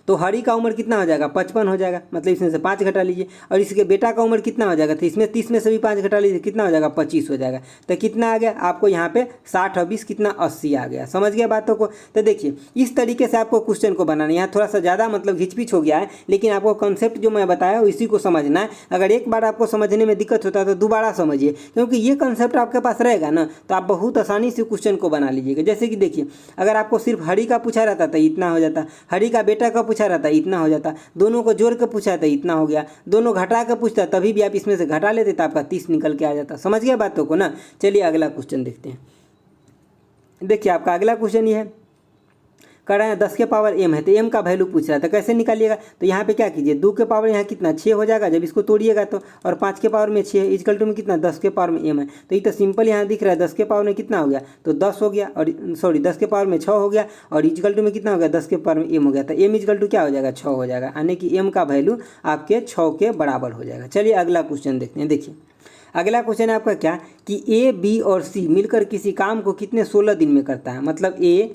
तो हरी का उम्र कितना हो जाएगा, 55 हो जाएगा, मतलब इसमें से 5 घटा लीजिए। और इसके बेटा का उम्र कितना हो जाएगा, तो इसमें 30 में से भी 5 घटा लीजिए, कितना हो जाएगा, 25 हो जाएगा। तो कितना आ गया आपको यहाँ पे, 60 और 20 कितना, 80 आ गया। समझ गया बातों को। तो देखिए इस तरीके से आपको क्वेश्चन को बनाना है। यहाँ थोड़ा सा ज़्यादा मतलब घिचपिच हो गया है, लेकिन आपको कॉन्सेप्ट जो मैं बताया इसी को समझना है। अगर एक बार आपको समझने में दिक्कत होता है तो दोबारा समझिए, क्योंकि ये कॉन्सेप्ट आपके पास रहेगा ना तो आप बहुत आसानी से क्वेश्चन को बना लीजिएगा। जैसे कि देखिए अगर आपको सिर्फ हरी का पूछा रहता तो इतना हो जाता, हरी का बेटा का पूछा रहता इतना हो जाता, दोनों को जोड़ के पूछा था इतना हो गया, दोनों घटा के पूछता तभी भी आप इसमें से घटा लेते तो आपका 30 निकल के आ जाता। समझ गया बातों को ना। चलिए अगला क्वेश्चन देखते हैं। देखिए आपका अगला क्वेश्चन ये है, कह रहा है 10 के पावर m है, तो m का वैल्यू पूछ रहा था, कैसे निकालिएगा। तो यहाँ पे क्या कीजिए, 2 के पावर यहाँ कितना 6 हो जाएगा जब इसको तोड़िएगा तो, और 5 के पावर में 6 है, इक्वल टू में कितना 10 के पावर में m है। तो ये तो सिंपल यहाँ दिख रहा है, 10 के पावर में कितना हो गया, तो 10 हो गया, और सॉरी 10 के पावर में 6 हो गया, और इक्वल टू में कितना हो गया, 10 के पावर में m हो गया। तो m इक्वल टू क्या हो जाएगा, 6 हो जाएगा, यानी कि m का वैल्यू आपके 6 के बराबर हो जाएगा। चलिए अगला क्वेश्चन देखते हैं। देखिए अगला क्वेश्चन है आपका क्या, कि a b और c मिलकर किसी काम को कितने 16 दिन में करता है। मतलब a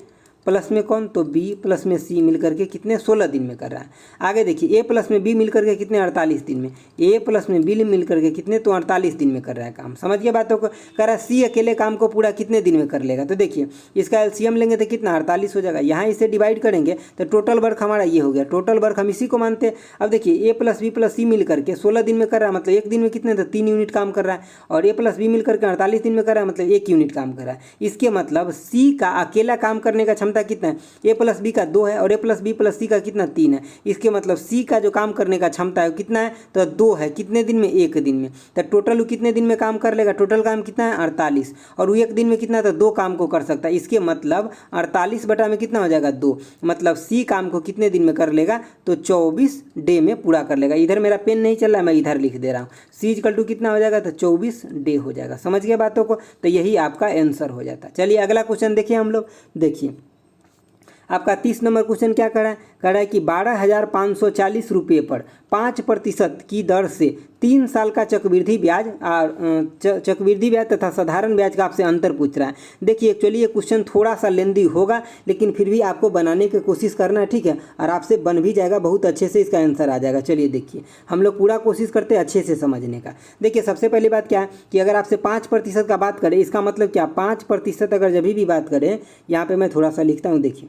प्लस में कौन, तो b प्लस में c मिलकर के कितने 16 दिन में कर रहा है। आगे देखिए a प्लस में b मिलकर के कितने 48 दिन में, a प्लस में b मिलकर के कितने, तो 48 दिन में कर रहा है काम। समझ गए बातों को। कह रहा है c अकेले काम को पूरा कितने दिन में कर लेगा। तो देखिए इसका एलसीएम लेंगे तो कितना 48 हो जाएगा, यहाँ इसे डिवाइड करेंगे तो टोटल वर्क हमारा ये हो गया, टोटल वर्क हम इसी को मानते हैं। अब देखिए a plus b plus c मिल करके 16 दिन में कर रहा है, मतलब एक दिन में कितने, तो 3 यूनिट काम कर रहा है, और a प्लस b मिल करके 48 दिन में कर रहा है, मतलब 1 यूनिट काम कर रहा है। इसके मतलब c का अकेला काम करने का क्षमता कितना है, a प्लस बी का 2 है, और a प्लस बी प्लस सी का कितना 3 है। इसके मतलब c का जो काम करने का क्षमता है कितना है, तो 2 है। कितने दिन में, 1 दिन में। तो टोटल वो कितने दिन में काम कर लेगा, टोटल काम कितना है 48, और वो 1 दिन में कितना, तो 2 काम को कर सकता है। इसके मतलब 48 बटा में कितना हो जाएगा, 2। मतलब c काम को कितने दिन में कर लेगा, तो 24 डे में पूरा कर लेगा। इधर मेरा पेन नहीं चल रहा है, मैं इधर लिख दे रहा हूँ। c इक्वल टू कितना हो जाएगा, तो 24 डे हो जाएगा। समझ गए बातों को। तो यही आपका आंसर हो जाता है। चलिए अगला क्वेश्चन देखिए हम लोग। देखिए आपका 30 नंबर क्वेश्चन क्या कर रहा है कि 12,540 रुपये पर 5% की दर से 3 साल का चक्रवृद्धि ब्याज तथा साधारण ब्याज का आपसे अंतर पूछ रहा है। देखिए एक्चुअली ये क्वेश्चन थोड़ा सा लेंदी होगा, लेकिन फिर भी आपको बनाने की कोशिश करना है, ठीक है, और आपसे बन भी जाएगा, बहुत अच्छे से इसका आंसर आ जाएगा। चलिए देखिए हम लोग पूरा कोशिश करते हैं अच्छे से समझने का। देखिए सबसे पहली बात क्या है कि अगर आपसे 5% का बात करें, इसका मतलब क्या, 5% अगर जब भी बात करें, यहाँ पर मैं थोड़ा सा लिखता हूँ। देखिए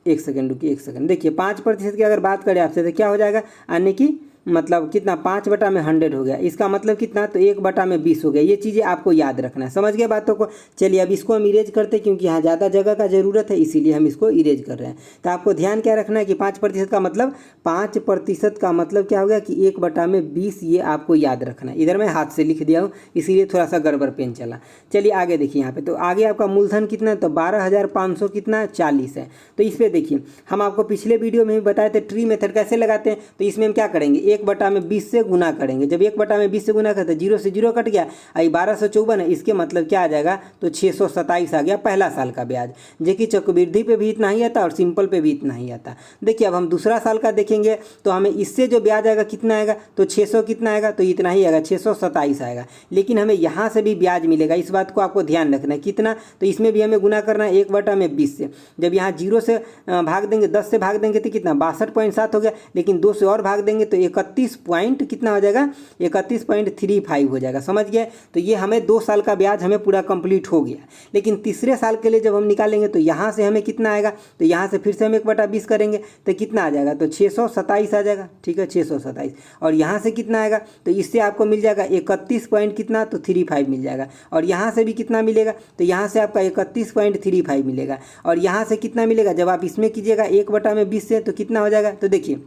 1 सेकंड रुकिए, 1 सेकंड। देखिए 5% की अगर बात करें आपसे तो क्या हो जाएगा, यानी कि मतलब कितना 5 बटा में 100 हो गया। इसका मतलब कितना, तो 1 बटा में 20 हो गया। ये चीज़ें आपको याद रखना है। समझ गए बातों को। चलिए अब इसको हम इरेज करते हैं, क्योंकि यहाँ ज़्यादा जगह का ज़रूरत है, इसीलिए हम इसको इरेज कर रहे हैं। तो आपको ध्यान क्या रखना है कि 5% का मतलब 5% का मतलब क्या हो गया कि 1 बटा में 20, ये आपको याद रखना है। इधर मैं हाथ से लिख दिया हूँ, इसीलिए थोड़ा सा गड़बड़ पेन चला। चलिए आगे देखिए यहाँ पे, तो आगे आपका मूलधन कितना है, तो 12,500 कितना 40 है। तो इस पर देखिए हम आपको पिछले वीडियो में भी बताए थे ट्री मेथड कैसे लगाते हैं। तो इसमें हम क्या करेंगे, 1/20 से गुना करेंगे। जब 1/20 से गुना करते 0 से 0 कट गया, 1254 है, इसके मतलब क्या आ जाएगा, तो 627 आ गया पहला साल का ब्याज। देखिए चक्रवृद्धि पे भी इतना ही आता और सिंपल पे भी इतना ही आता। देखिए अब हम दूसरा साल का देखेंगे तो हमें इससे जो ब्याज आएगा कितना आएगा, तो 600 कितना आएगा, तो इतना ही आएगा, 627 आएगा। लेकिन हमें यहाँ से भी ब्याज मिलेगा, इस बात को आपको ध्यान रखना है। कितना, तो इसमें भी हमें गुना करना है 1/20 से। जब यहाँ 0 से भाग देंगे, 10 से भाग देंगे तो कितना 62.7 हो गया, लेकिन 2 से और भाग देंगे तो 31 पॉइंट कितना हो जाएगा, 31.35 हो जाएगा। समझ गए। तो ये हमें 2 साल का ब्याज हमें पूरा कंप्लीट हो गया। लेकिन तीसरे साल के लिए जब हम निकालेंगे तो यहाँ से हमें कितना आएगा, तो यहाँ से फिर से हम 1/20 करेंगे तो कितना आ जाएगा, तो 627 आ जाएगा। ठीक है, 627। और यहाँ से कितना आएगा, तो इससे आपको मिल जाएगा 31 पॉइंट कितना, तो 35 मिल जाएगा। और यहाँ से भी कितना मिलेगा, तो यहाँ से आपका 31.35 मिलेगा। और यहाँ से कितना मिलेगा, जब आप इसमें कीजिएगा 1/20 से तो कितना हो जाएगा, तो देखिए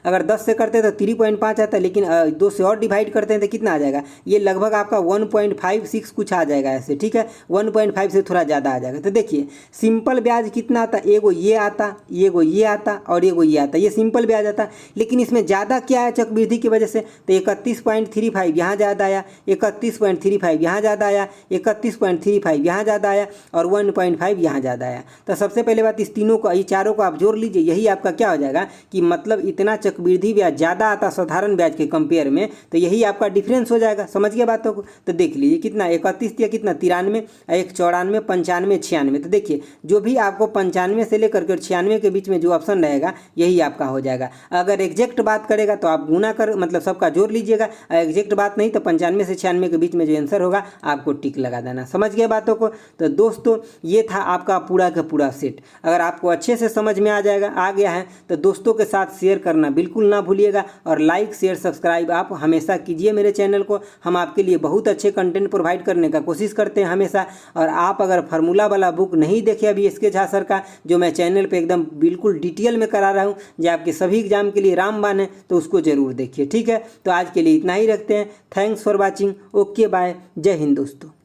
अगर 10 से करते हैं तो 3.5 आता है, लेकिन 2 से और डिवाइड करते हैं तो कितना आ जाएगा, ये लगभग आपका 1.56 कुछ आ जाएगा ऐसे। ठीक है, 1.5 से थोड़ा ज़्यादा आ जाएगा। तो देखिए सिंपल ब्याज कितना आता, एगो ये आता, एगो ये आता और एगो ये आता, ये सिंपल ब्याज आता। लेकिन इसमें ज़्यादा क्या है चक्रवृद्धि की वजह से, तो 31.35 यहाँ ज़्यादा आया, 31.35 यहाँ ज़्यादा आया, 31.35 यहाँ ज़्यादा आया और 1.5 यहाँ ज़्यादा आया। तो सबसे पहले बात इस तीनों को, ये चारों को आप जोड़ लीजिए, यही आपका क्या हो जाएगा कि मतलब इतना चक्रवृद्धि ब्याज ज़्यादा आता साधारण ब्याज के कंपेयर में, तो यही आपका डिफरेंस हो जाएगा। समझ गए बातों को। तो देख लीजिए कितना 31 या कितना 93, 1 94, 95, 96। तो देखिए जो भी आपको 95 से लेकर के 96 के बीच में जो ऑप्शन रहेगा यही आपका हो जाएगा। अगर एग्जैक्ट बात करेगा तो आप गुना कर मतलब सबका जोड़ लीजिएगा, एग्जैक्ट बात नहीं तो 95 से 96 के बीच में जो आंसर होगा आपको टिक लगा देना। समझ गए बातों को। तो दोस्तों ये था आपका पूरा का पूरा सेट। अगर आपको अच्छे से समझ में आ गया है तो दोस्तों के साथ शेयर करना बिल्कुल ना भूलिएगा और लाइक शेयर सब्सक्राइब आप हमेशा कीजिए मेरे चैनल को। हम आपके लिए बहुत अच्छे कंटेंट प्रोवाइड करने का कोशिश करते हैं हमेशा। और आप अगर फार्मूला वाला बुक नहीं देखे अभी एसके झा सर का, जो मैं चैनल पे एकदम बिल्कुल डिटेल में करा रहा हूँ, जो आपके सभी एग्जाम के लिए रामबाण है, तो उसको जरूर देखिए। ठीक है, तो आज के लिए इतना ही रखते हैं। Thanks for watching. Okay bye. जय हिंद दोस्तों।